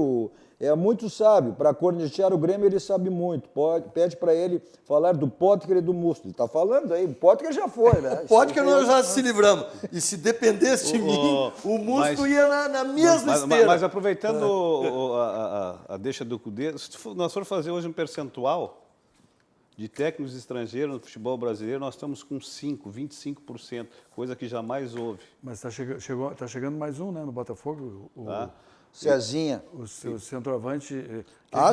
é muito sábio. Para cornetear o Grêmio, ele sabe muito. Pede para ele falar do Potker e do Musto. Ele está falando aí, o Potker já foi, né? O Potker nós já se livramos. E se dependesse de mim, o Musto ia na mesma esteira. Mas aproveitando a deixa do Cudê, se nós for fazer hoje um percentual de técnicos estrangeiros no futebol brasileiro, nós estamos com 25%, coisa que jamais houve. Mas tá chegando mais um, né, no Botafogo. Cezinha. O centroavante. Sim,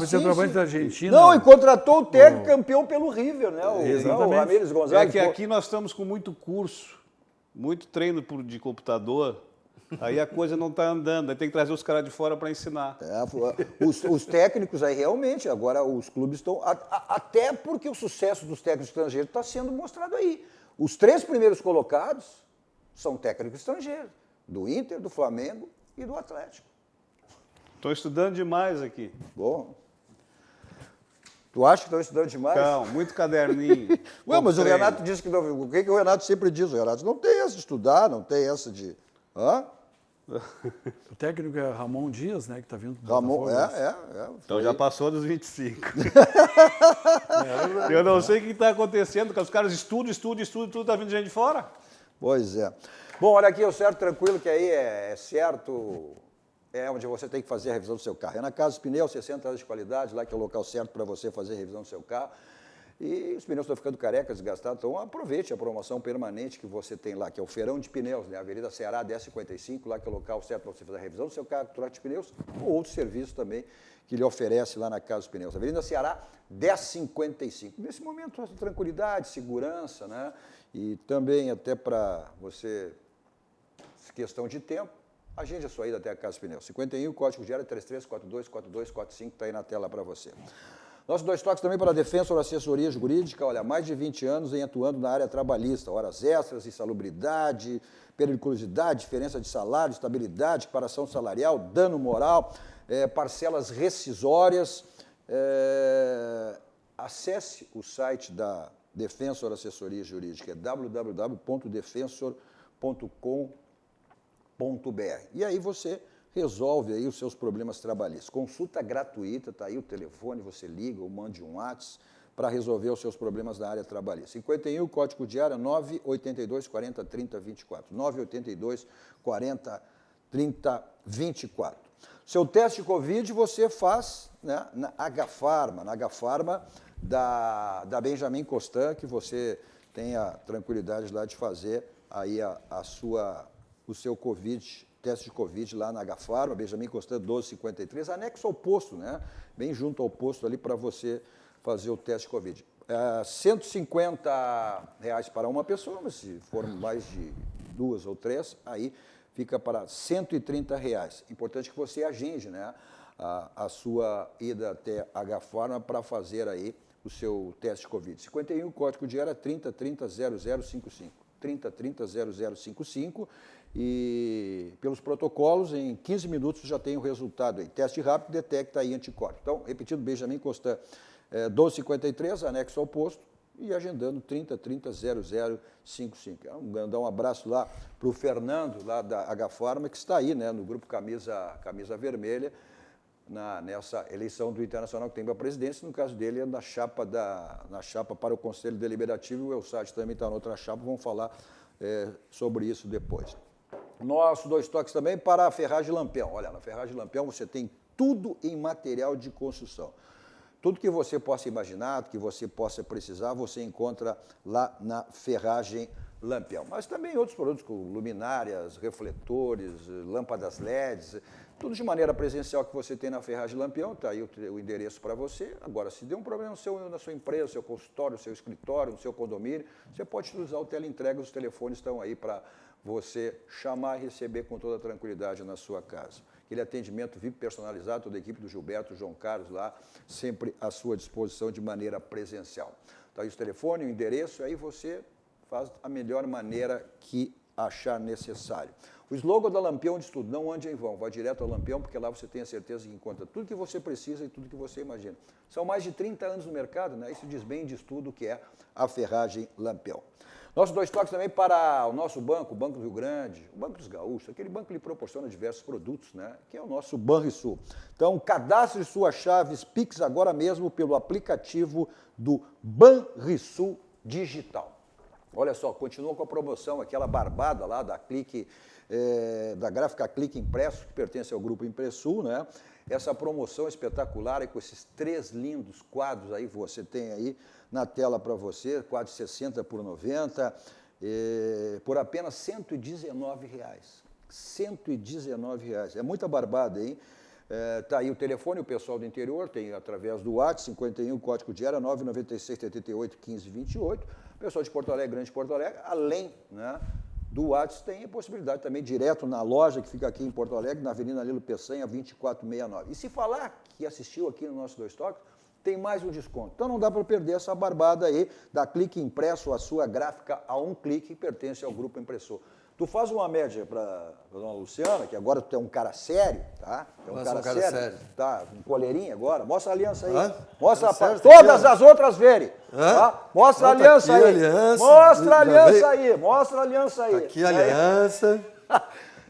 centroavante sim. da Argentina. Não, e contratou o técnico campeão pelo River, né? O Ramírez Gonzalez. É que aqui nós estamos com muito curso, muito treino de computador. Aí a coisa não está andando, aí tem que trazer os caras de fora para ensinar. Os técnicos aí realmente, agora os clubes estão... Até porque o sucesso dos técnicos estrangeiros está sendo mostrado aí. Os 3 primeiros colocados são técnicos estrangeiros, do Inter, do Flamengo e do Atlético. Estou estudando demais aqui. Bom. Tu acha que estão estudando demais? Não, muito caderninho. Ué, mas o Renato disse que não... O que o Renato sempre diz? O Renato não tem essa de estudar, não tem essa de... Hã? O técnico é Ramon Dias, né, que está vindo do Ramon, Botafogo. Então já passou dos 25. Eu não sei o que está acontecendo, porque os caras estudam, tudo está vindo gente de fora. Pois é. Bom, olha aqui, o certo tranquilo, que aí é certo, é onde você tem que fazer a revisão do seu carro. É na Casa dos Pneus, 60 anos de qualidade, lá que é o local certo para você fazer a revisão do seu carro. E os pneus estão ficando carecas, desgastados, então aproveite a promoção permanente que você tem lá, que é o Feirão de Pneus, né? Avenida Ceará, 1055, lá que é o local certo para você fazer a revisão do seu carro, troca de pneus, ou outro serviço também que ele oferece lá na Casa dos Pneus. Avenida Ceará, 1055. Nesse momento, tranquilidade, segurança, né? E também até para você, questão de tempo, agende a sua ida até a Casa dos Pneus. 51, código de área 33424245, está aí na tela para você. Nossos 2 toques também para a Defensor Assessoria Jurídica, olha, mais de 20 anos em atuando na área trabalhista, horas extras, insalubridade, periculosidade, diferença de salário, estabilidade, equiparação salarial, dano moral, parcelas rescisórias. Acesse o site da Defensor Assessoria Jurídica, é www.defensor.com.br. E aí você resolve aí os seus problemas trabalhistas. Consulta gratuita, está aí o telefone, você liga ou mande um WhatsApp para resolver os seus problemas na área trabalhista. 51, código de área 982 40 30 24. 982 40 30 24. Seu teste de Covid você faz, né, na H-Pharma, da Benjamin Constant, que você tem a tranquilidade lá de fazer aí o seu Covid, teste de Covid lá na H-Pharma, Benjamin Constant 1253, anexo ao posto, né? Bem junto ao posto ali para você fazer o teste de Covid. R$150 para uma pessoa, mas se for mais de 2 ou 3, aí fica para R$ 130. Importante que você agende, né, a sua ida até H-Pharma para fazer aí o seu teste Covid. 51, o código de área 30300055. 30300055 e pelos protocolos, em 15 minutos já tem o resultado aí. Teste rápido detecta aí anticorpos. Então, repetindo, Benjamin Constant, 1253, anexo ao posto, e agendando 30300055. Dar um abraço lá para o Fernando, lá da H-Pharma, que está aí, né, no grupo Camisa Vermelha, nessa eleição do Internacional que tem para a presidência. No caso dele, é na chapa para o Conselho Deliberativo. O Elsat também está na outra chapa, vamos falar sobre isso depois. Nosso 2 toques também para a Ferragem Lampião. Olha, na Ferragem Lampião você tem tudo em material de construção. Tudo que você possa imaginar, que você possa precisar, você encontra lá na Ferragem Lampião. Mas também outros produtos como luminárias, refletores, lâmpadas LEDs, tudo de maneira presencial que você tem na Ferragem Lampião. Está aí o endereço para você. Agora, se der um problema na sua empresa, no seu consultório, no seu escritório, no seu condomínio, você pode usar o teleentrega, os telefones estão aí para você chamar e receber com toda tranquilidade na sua casa. Aquele atendimento VIP personalizado, toda a equipe do Gilberto, João Carlos lá, sempre à sua disposição de maneira presencial. Está aí o telefone, o endereço, aí você faz a melhor maneira que achar necessário. O slogan da Lampião diz tudo, não ande em vão, vá direto ao Lampião, porque lá você tem a certeza que encontra tudo que você precisa e tudo que você imagina. São mais de 30 anos no mercado, né? Isso diz bem, diz tudo que é a Ferragem Lampião. Nossos 2 toques também para o nosso banco, o Banco do Rio Grande, o Banco dos Gaúchos, aquele banco que lhe proporciona diversos produtos, né? Que é o nosso Banrisul. Então, cadastre suas chaves Pix agora mesmo pelo aplicativo do Banrisul Digital. Olha só, continua com a promoção, aquela barbada lá da Clique, da gráfica Clique Impresso, que pertence ao grupo Impressul, né? Essa promoção espetacular, com esses 3 lindos quadros aí, você tem aí na tela para você, quadros 60 por 90, por apenas R$ 119. R$ 119. É muita barbada, hein? Está aí o telefone, o pessoal do interior, tem através do WhatsApp, 51, código de área 996 78 15 28. O pessoal de Porto Alegre, Grande Porto Alegre, além, né, do WhatsApp, tem a possibilidade também direto na loja que fica aqui em Porto Alegre, na Avenida Nilo Peçanha, 2469. E se falar que assistiu aqui no nosso 2 toques, tem mais um desconto. Então não dá para perder essa barbada aí da Clique Impresso, a sua gráfica a um clique, que pertence ao grupo Impressor. Tu faz uma média para a dona Luciana, que agora tu é um cara sério, tá? É um cara sério. Tá, um coleirinho agora. Mostra a aliança aí. Mostra para todas as outras verem. Tá? Mostra a aliança aí. Mostra a aliança aí. Mostra a aliança aí. Aqui a aliança.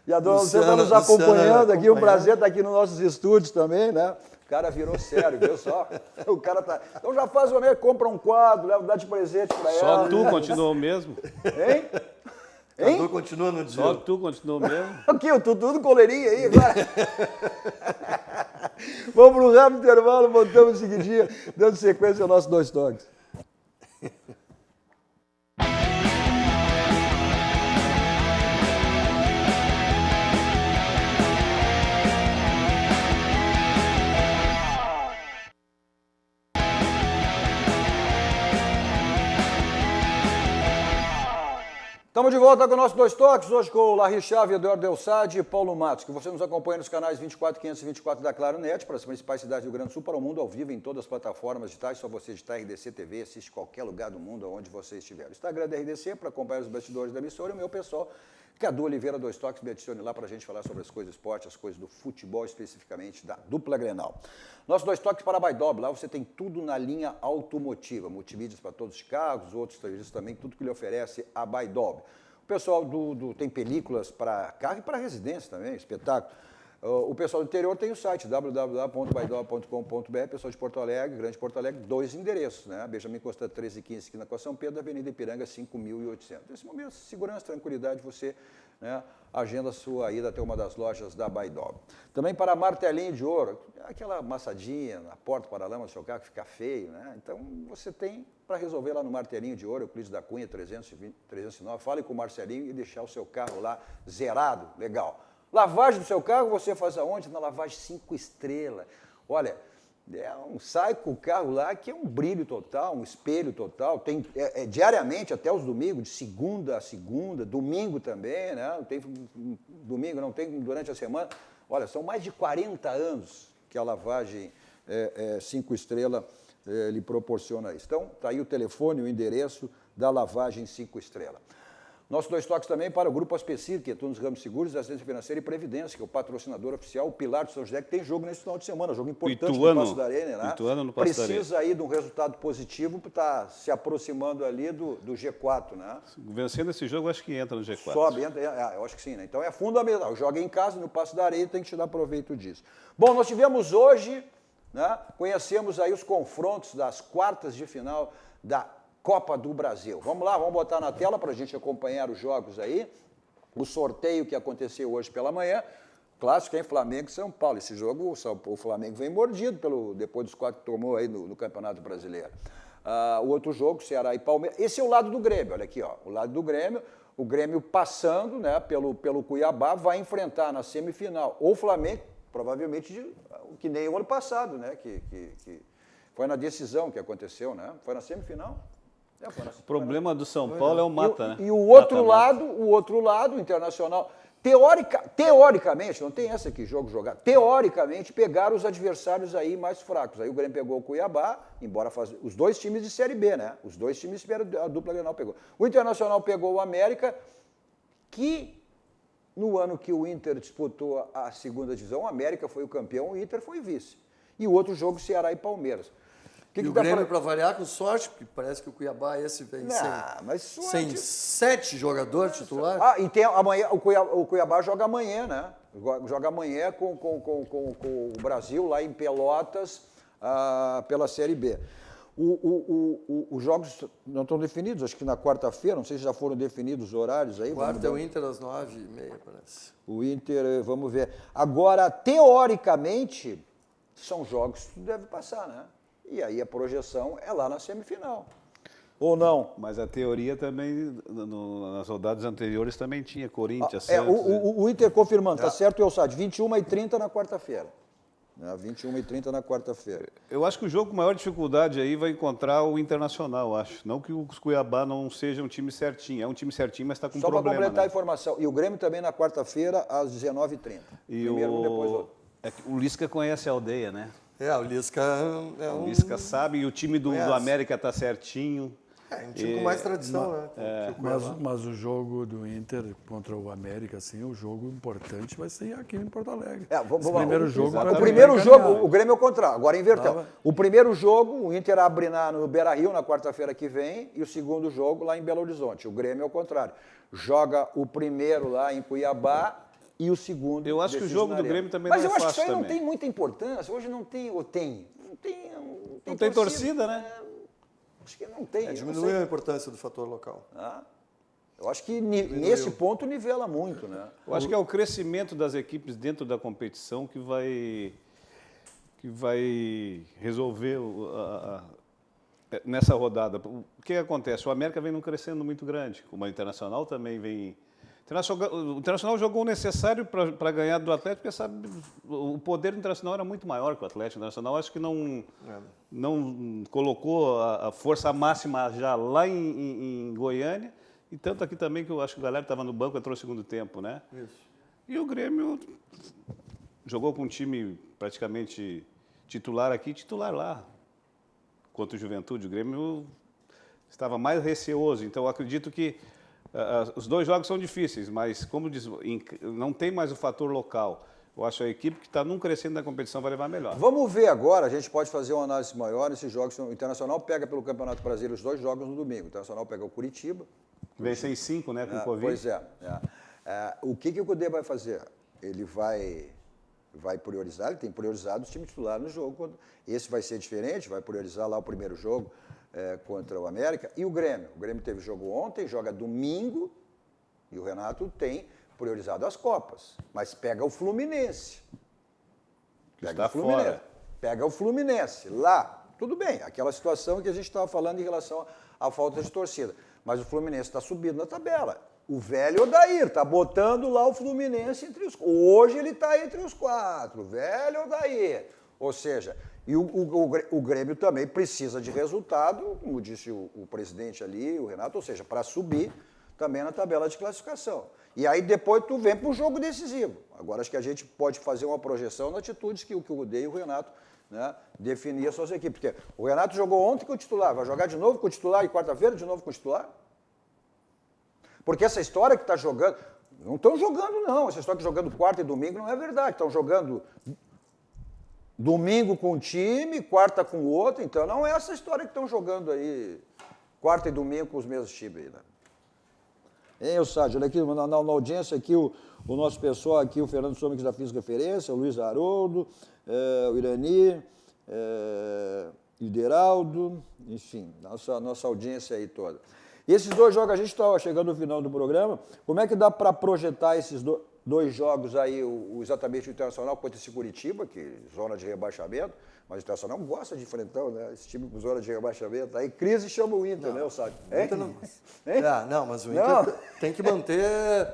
E a dona Luciana está nos acompanhando aqui. Um prazer estar aqui nos nossos estúdios também, né? O cara virou sério, viu só? O cara tá. Então já faz uma média, compra um quadro, leva, dá de presente para ela. Só tu continuou mesmo? Hein? Hein? Continua no dia. Só tu continuou mesmo? Aqui, eu tô tudo coleirinho aí agora. Vamos para um rápido intervalo, voltamos em seguidinha, dando sequência ao nosso 2 toques. Estamos de volta com o nosso 2 toques, hoje com o Larry Chave, Eduardo Elsad e Paulo Matos, que você nos acompanha nos canais 24, 524 da Claro Net, para as principais cidades do Rio Grande do Sul, para o mundo ao vivo, em todas as plataformas digitais, só você digitar RDC TV, assiste qualquer lugar do mundo, onde você estiver. O Instagram da RDC, para acompanhar os bastidores da emissora, e o meu pessoal, Cadu Oliveira, 2 toques, me adicione lá para a gente falar sobre as coisas do esporte, as coisas do futebol, especificamente da dupla Grenal. Nosso 2 toques para a Baidob, lá você tem tudo na linha automotiva, multimídias para todos os carros, outros serviços também, tudo que lhe oferece a Baidob. O pessoal tem películas para carro e para residência também, espetáculo. O pessoal do interior tem o site www.baidob.com.br, pessoal de Porto Alegre, Grande Porto Alegre, 2 endereços, né? Benjamin Constant 1315 aqui na Costa São Pedro, Avenida Ipiranga 5800. Nesse momento, segurança, tranquilidade, você, né, agenda a sua ida até uma das lojas da Baidob. Também para martelinho de ouro, aquela amassadinha na porta para-lama do seu carro que fica feio, né? Então você tem para resolver lá no Martelinho de Ouro, Euclides da Cunha 309, fale com o Marcelinho e deixar o seu carro lá zerado, legal. Lavagem do seu carro você faz aonde? Na lavagem 5 estrelas. Olha, Sai com o carro lá que é um brilho total, um espelho total. Tem diariamente, até os domingos, de segunda a segunda, domingo também, né? Não tem domingo, não tem durante a semana. Olha, são mais de 40 anos que a lavagem 5 estrelas lhe proporciona isso. Então, está aí o telefone, o endereço da lavagem 5 estrelas. Nossos 2 toques também para o Grupo Aspecir, que atua nos ramos seguros, assistência financeira e previdência, que é o patrocinador oficial, o Pilar do São José, que tem jogo nesse final de semana, jogo importante no Paço da Arena, né? Ituano no Paço da Arena. Precisa aí de um resultado positivo para estar se aproximando ali do G4, né? Vencendo esse jogo, acho que entra no G4. Sobe, entra, eu acho que sim, né? Então é fundamental. Joga em casa, no Paço da Arena, tem que tirar proveito disso. Bom, nós tivemos hoje, né? Conhecemos aí os confrontos das quartas de final da Copa do Brasil. Vamos lá, vamos botar na tela para a gente acompanhar os jogos aí. O sorteio que aconteceu hoje pela manhã. Clássico, hein? Flamengo e São Paulo. Esse jogo, o Flamengo vem mordido depois dos 4 que tomou aí no Campeonato Brasileiro. O outro jogo, Ceará e Palmeiras. Esse é o lado do Grêmio, olha aqui, ó. O lado do Grêmio. O Grêmio passando, né, pelo Cuiabá, vai enfrentar na semifinal. Ou o Flamengo, provavelmente, que nem o ano passado, né? Que foi na decisão que aconteceu, né? Foi na semifinal. O problema do São Paulo é o mata, né? E o outro lado, o Internacional, teoricamente, não tem essa aqui, jogo jogado, teoricamente pegaram os adversários aí mais fracos. Aí o Grêmio pegou o Cuiabá, embora os 2 times de Série B, né? Os 2 times a dupla Grenal pegou. O Internacional pegou o América, que no ano que o Inter disputou a 2ª divisão, o América foi o campeão, o Inter foi vice. E o outro jogo, Ceará e Palmeiras. E o Grêmio, para variar, com sorte, porque parece que o Cuiabá esse vem sem 7 jogadores titulares. E tem amanhã, o Cuiabá joga amanhã, né? Joga amanhã com o Brasil, lá em Pelotas, pela Série B. Os jogos não estão definidos, acho que na quarta-feira, não sei se já foram definidos os horários aí. Quarta é o Inter às 9h30, parece. O Inter, vamos ver. Agora, teoricamente, são jogos que deve passar, né? E aí a projeção é lá na semifinal. Ou não? Mas a teoria também, nas rodadas anteriores, também tinha Corinthians, Santos. O Inter confirmando, tá certo, Eusad, 21h30 na quarta-feira. 21h30 na quarta-feira. Eu acho que o jogo com maior dificuldade aí vai encontrar o Internacional, acho. Não que o Cuiabá não seja um time certinho. É um time certinho, mas está com problema. Só para completar a informação. E o Grêmio também na quarta-feira, às 19h30. Primeiro um, depois outro. O Lisca conhece a aldeia, né? O Lisca O Lisca sabe, e o time do América está certinho. Um time com mais tradição, né? Mas o jogo do Inter contra o América, assim, o jogo importante vai ser aqui em Porto Alegre. O primeiro jogo, o Grêmio é o contrário, agora inverteu. O primeiro jogo, o Inter abre no Beira-Rio na quarta-feira que vem, e o segundo jogo lá em Belo Horizonte. O Grêmio é o contrário. Joga o primeiro lá em Cuiabá e o segundo. Eu acho que o jogo do Grêmio também não é fácil. Mas eu acho que isso aí também não tem muita importância. Hoje não tem, ou tem? Não tem torcida, né? Acho que não tem. Diminuiu a importância do fator local. Eu acho que nesse ponto nivela muito, né? Eu acho que é o crescimento das equipes dentro da competição que vai resolver nessa rodada. O que acontece? O América vem num crescendo muito grande, como o Internacional também vem. O Internacional jogou o necessário para ganhar do Atlético, porque sabe, o poder do Internacional era muito maior que o Atlético. O Internacional acho que não colocou a força máxima já lá em Goiânia, e tanto aqui também que eu acho que o galera estava no banco, entrou no segundo tempo, né? Isso. E o Grêmio jogou com um time praticamente titular aqui, titular lá, contra o Juventude. O Grêmio estava mais receoso, então eu acredito que os 2 jogos são difíceis, mas, como diz, não tem mais o fator local. Eu acho que a equipe que está num crescendo da competição vai levar melhor. Vamos ver agora, a gente pode fazer uma análise maior. Esses jogos, o Internacional pega pelo Campeonato Brasileiro os 2 jogos no domingo. O Internacional pega o Curitiba. Venceu em 5, né, com o Covid. Pois é. O que o Cudê vai fazer? Ele vai priorizar, ele tem priorizado os times titulares no jogo. Esse vai ser diferente, vai priorizar lá o primeiro jogo contra o América. E o Grêmio? O Grêmio teve jogo ontem, joga domingo, e o Renato tem priorizado as Copas. Mas pega o Fluminense. Pega o Fluminense. Lá, tudo bem, aquela situação que a gente estava falando em relação à falta de torcida. Mas o Fluminense está subindo na tabela. O velho Odair está botando lá o Fluminense entre os... Hoje ele está entre os 4, o velho Odair. Ou seja, E o Grêmio também precisa de resultado, como disse o presidente ali, o Renato, ou seja, para subir também na tabela de classificação. E aí depois tu vem para o jogo decisivo. Agora acho que a gente pode fazer uma projeção na atitudes que o Cudê e o Renato, né, definiam suas equipes. Porque o Renato jogou ontem com o titular, vai jogar de novo com o titular e quarta-feira de novo com o titular? Porque essa história que está jogando, não estão jogando não, essa história que jogando quarta e domingo não é verdade, estão jogando domingo com um time, quarta com o outro, então não é essa história que estão jogando aí, quarta e domingo com os mesmos times aí, né? Hein, Sádio, olha aqui, na audiência aqui, o nosso pessoal aqui, o Fernando Sommer, que já fiz referência, o Luiz Haroldo, o Irani, o Ideraldo, enfim, nossa audiência aí toda. E esses dois jogos, a gente está chegando no final do programa, como é que dá para projetar esses dois jogos aí, exatamente o Internacional contra esse Curitiba, que zona de rebaixamento, mas o Internacional gosta de enfrentar, né, esse time com zona de rebaixamento, aí crise chama o Inter, né, Sádio? Inter não, mas o Inter tem que manter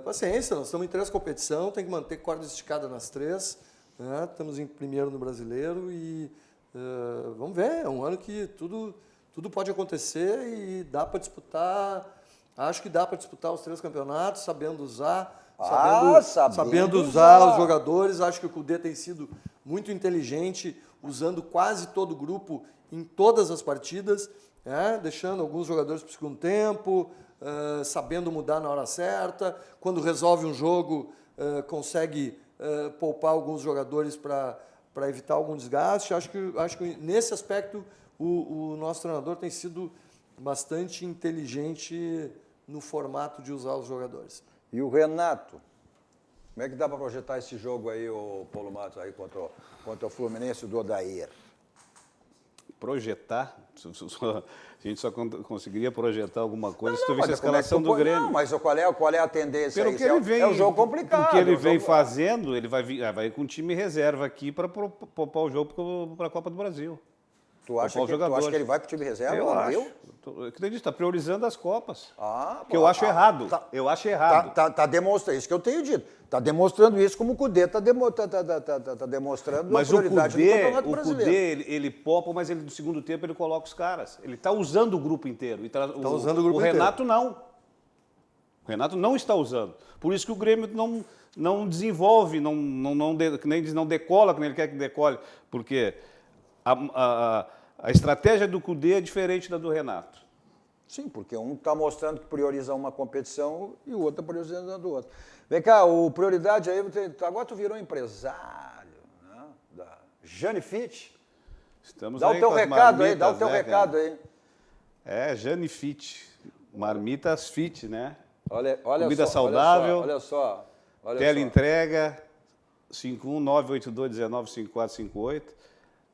paciência, nós estamos em 3 competições, tem que manter corda esticada nas 3, né, estamos em primeiro no Brasileiro e vamos ver, é um ano que tudo pode acontecer e dá para disputar, acho que dá para disputar os 3 campeonatos, sabendo usar os jogadores. Acho que o Cudê tem sido muito inteligente, usando quase todo o grupo em todas as partidas, né? Deixando alguns jogadores para o segundo tempo, sabendo mudar na hora certa. Quando resolve um jogo, consegue poupar alguns jogadores para evitar algum desgaste. Acho que nesse aspecto o nosso treinador tem sido bastante inteligente no formato de usar os jogadores. E o Renato, como é que dá para projetar esse jogo aí, o Paulo Matos, aí contra o Fluminense do Odair? Projetar? A gente só conseguiria projetar alguma coisa se tu visse a escalação do Grêmio. Não, mas qual é a tendência aí? Que ele vem, é um jogo complicado. O que ele vem fazendo, ele vai com time reserva aqui para poupar o jogo para a Copa do Brasil. Tu acha que ele vai com o time reserva? Eu acho. Que ele está priorizando as Copas. Que eu acho errado. Eu acho errado. Tá demonstrando isso que eu tenho dito. Está demonstrando isso como o Cudê está demonstrando mas a prioridade do Campeonato Brasileiro. O Cudê, ele poupa, mas no segundo tempo ele coloca os caras. Ele está usando o grupo inteiro. Usando o grupo inteiro. Renato não. O Renato não está usando. Por isso que o Grêmio não desenvolve, que nem diz, não decola, como ele quer que decole. Porque a estratégia do Cudê é diferente da do Renato. Sim, porque um está mostrando que prioriza uma competição e o outro está priorizando a do outro. Vem cá, o prioridade aí, agora tu virou empresário, né, da Jane Fit. Dá o teu recado aí, dá o teu recado aí. Jane Fit, marmitas fit, né? Olha comida só, saudável, olha só. Teleentrega, 51982195458.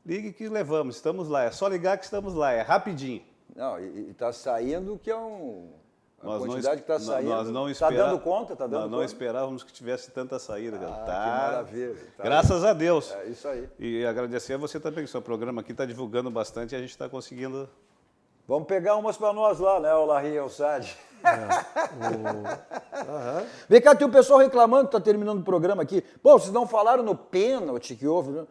Ligue que levamos, estamos lá. É só ligar que estamos lá, é rapidinho. Não, e está saindo que é a quantidade que está saindo. Nós não está dando conta? Nós não esperávamos que tivesse tanta saída. Que maravilha. Graças a Deus. É isso aí. E agradecer a você também, que o seu programa aqui está divulgando bastante e a gente está conseguindo. Vamos pegar umas para nós lá, né, o Larry e o Sad. Vem cá, tem o pessoal reclamando que está terminando o programa aqui. Pô, vocês não falaram no pênalti que houve, né?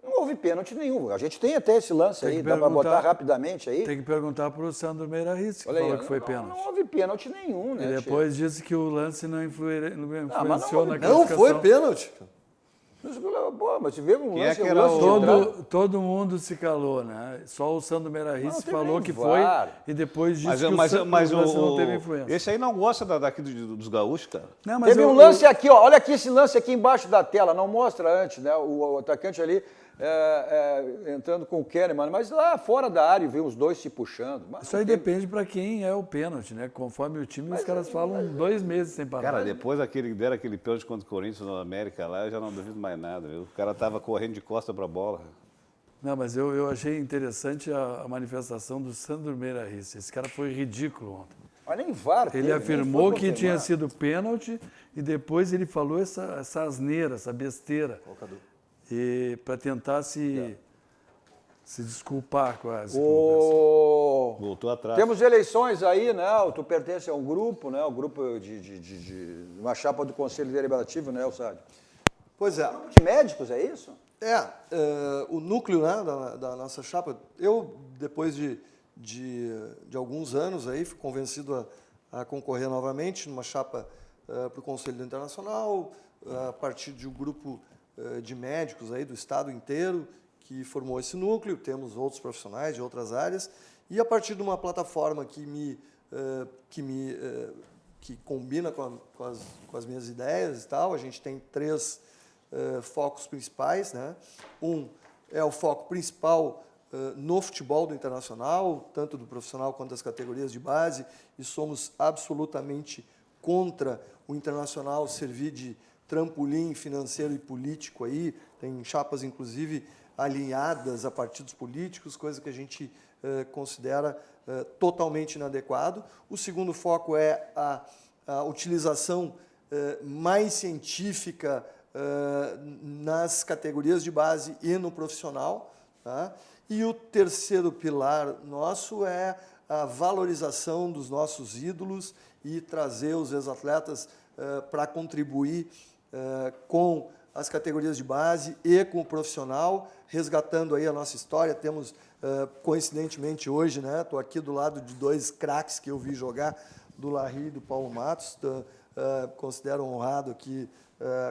Não houve pênalti nenhum. A gente tem até esse lance aí, dá para botar rapidamente aí. Tem que perguntar para o Sandro Meirahis, que falou que foi pênalti. Não houve pênalti nenhum, né? E depois disse que o lance não influenciou na classificação. Não foi pênalti. Mas tivemos um lance. Todo mundo se calou, né? Só o Sandro Meirahis falou que foi e depois disse que o lance não teve influência. Esse aí não gosta daqui dos gaúchos, cara. Não, mas teve um lance aqui, ó. Olha aqui esse lance aqui embaixo da tela. Não mostra antes, né? O atacante ali entrando com o Kahneman, mas lá fora da área viu os dois se puxando. Isso aí depende para quem é o pênalti, né? Conforme o time, os caras falam 2 meses sem parar. Cara, depois deram aquele pênalti contra o Corinthians no América lá, eu já não duvido mais nada, viu? O cara tava correndo de costa para a bola. Não, mas eu achei interessante a manifestação do Sandro Meirahis. Esse cara foi ridículo ontem. Mas nem VAR. Ele afirmou que tinha sido pênalti e depois ele falou essa asneira, essa besteira. E para tentar se desculpar quase. Voltou atrás. Temos eleições aí, né? Tu pertence a um grupo, né? O grupo de uma chapa do Conselho Deliberativo, né, Sádio? Pois é. De médicos, é isso? O núcleo, né, da nossa chapa, eu, depois de alguns anos, aí, fui convencido a concorrer novamente numa chapa para o Conselho Internacional, a partir de um grupo de médicos aí do estado inteiro que formou esse núcleo. Temos outros profissionais de outras áreas, e a partir de uma plataforma que combina com as minhas ideias e tal. A gente tem 3 focos principais, né? Um é o foco principal no futebol do Internacional, tanto do profissional quanto das categorias de base, e somos absolutamente contra o Internacional servir de trampolim financeiro e político aí. Tem chapas, inclusive, alinhadas a partidos políticos, coisa que a gente considera totalmente inadequado. O segundo foco é a utilização mais científica nas categorias de base e no profissional, tá? E o terceiro pilar nosso é a valorização dos nossos ídolos e trazer os ex-atletas para contribuir com as categorias de base e com o profissional, resgatando aí a nossa história. Temos, coincidentemente hoje, né, estou aqui do lado de 2 craques que eu vi jogar, do Larry e do Paulo Matos. Considero honrado aqui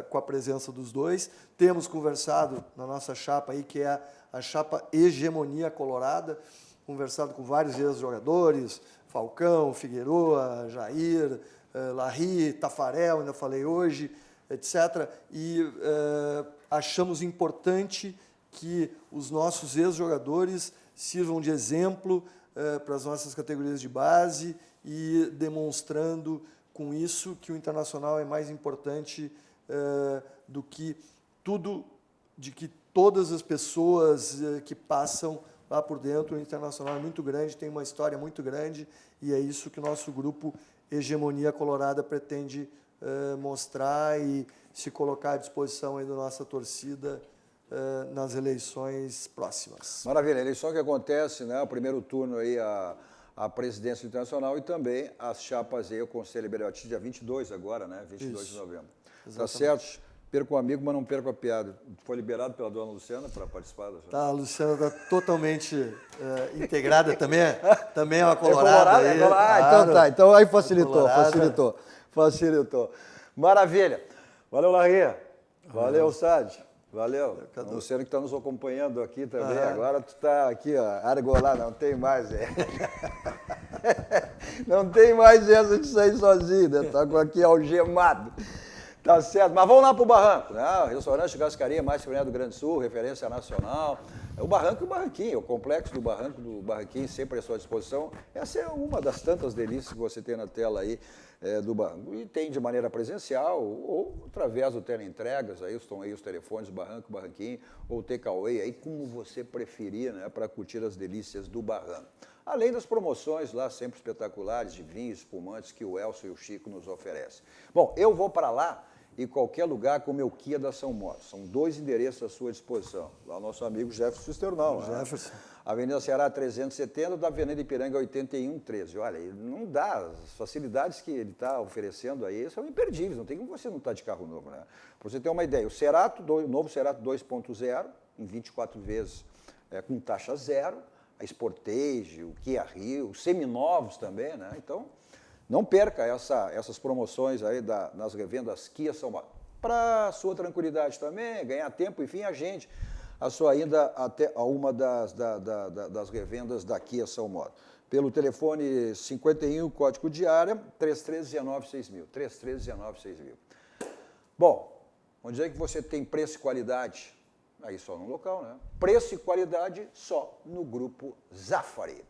com a presença dos 2. Temos conversado na nossa chapa aí, que é a chapa Hegemonia Colorada, conversado com vários ex-jogadores, Falcão, Figueroa, Jair, Larry, Tafarel, ainda falei hoje, etc. E achamos importante que os nossos ex-jogadores sirvam de exemplo para as nossas categorias de base, e demonstrando com isso que o Internacional é mais importante do que tudo, de que todas as pessoas que passam lá por dentro. O Internacional é muito grande, tem uma história muito grande, e é isso que o nosso grupo Hegemonia Colorada pretende mostrar e se colocar à disposição aí da nossa torcida nas eleições próximas. Maravilha, a eleição que acontece, né, o primeiro turno aí, a presidência internacional, e também as chapas aí, o Conselho Liberativo, dia 22 agora, né, 22 de novembro. Exatamente. Tá certo? Perco o amigo, mas não perco a piada. Foi liberado pela dona Luciana para participar da... Tá, a Luciana está totalmente integrada também. Também é uma colorada. É colorada? Claro. Então tá. Então aí facilitou. Maravilha. Valeu, Larry. Valeu, Sad. Valeu. O Luciano que está nos acompanhando aqui também. Agora tu está aqui, ó, argolado, não tem mais. Não tem mais essa de sair sozinho, né? Tá aqui algemado. Tá certo, mas vamos lá para o Barranco, né? Restaurante Cascaria mais Fernando do Grande Sul, referência nacional. O Barranco e o Barranquinho, o complexo do Barranco, do Barranquinho, sempre à sua disposição. Essa é uma das tantas delícias que você tem na tela aí do Barranco. E tem de maneira presencial ou através do teleentregas, aí estão aí os telefones do Barranco, Barranquinho, ou takeaway, aí como você preferir, né, para curtir as delícias do Barranco. Além das promoções lá sempre espetaculares de vinhos, espumantes que o Elcio e o Chico nos oferecem. Bom, eu vou para lá e qualquer lugar com o meu Kia da São Motos. São 2 endereços à sua disposição. Lá o nosso amigo Jefferson Sternal. Jefferson. Avenida Ceará 370, da Avenida Ipiranga 8113. Olha, não dá, as facilidades que ele está oferecendo aí são imperdíveis, não tem como você não estar de carro novo, né? Para você ter uma ideia, o novo Cerato 2.0, em 24 vezes com taxa zero, a Sportage, o Kia Rio, os seminovos também, né? Então, não perca essas promoções aí nas revendas Kia São Motos. Para sua tranquilidade também, ganhar tempo, enfim, agende a sua ida até a uma das revendas da Kia São Motos. Pelo telefone 51, código de área, 3319-6000. 3319-6000. Bom, onde é que você tem preço e qualidade? Aí só no local, né? Preço e qualidade só no Grupo Zafari.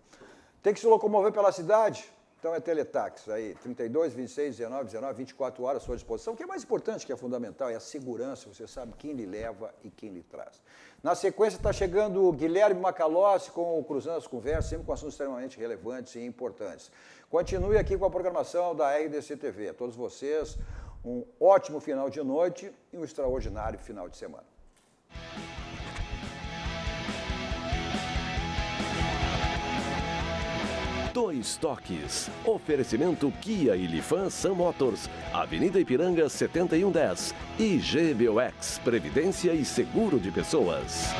Tem que se locomover pela cidade? Então é teletaxi aí, 32, 26, 19, 24 horas à sua disposição. O que é mais importante, que é fundamental, é a segurança. Você sabe quem lhe leva e quem lhe traz. Na sequência está chegando o Guilherme Macalossi com o Cruzando as Conversas, sempre com assuntos extremamente relevantes e importantes. Continue aqui com a programação da RDC TV. A todos vocês, um ótimo final de noite e um extraordinário final de semana. Dois Toques. Oferecimento Kia e Lifan Sam Motors. Avenida Ipiranga 7110. E GBOX, Previdência e Seguro de Pessoas.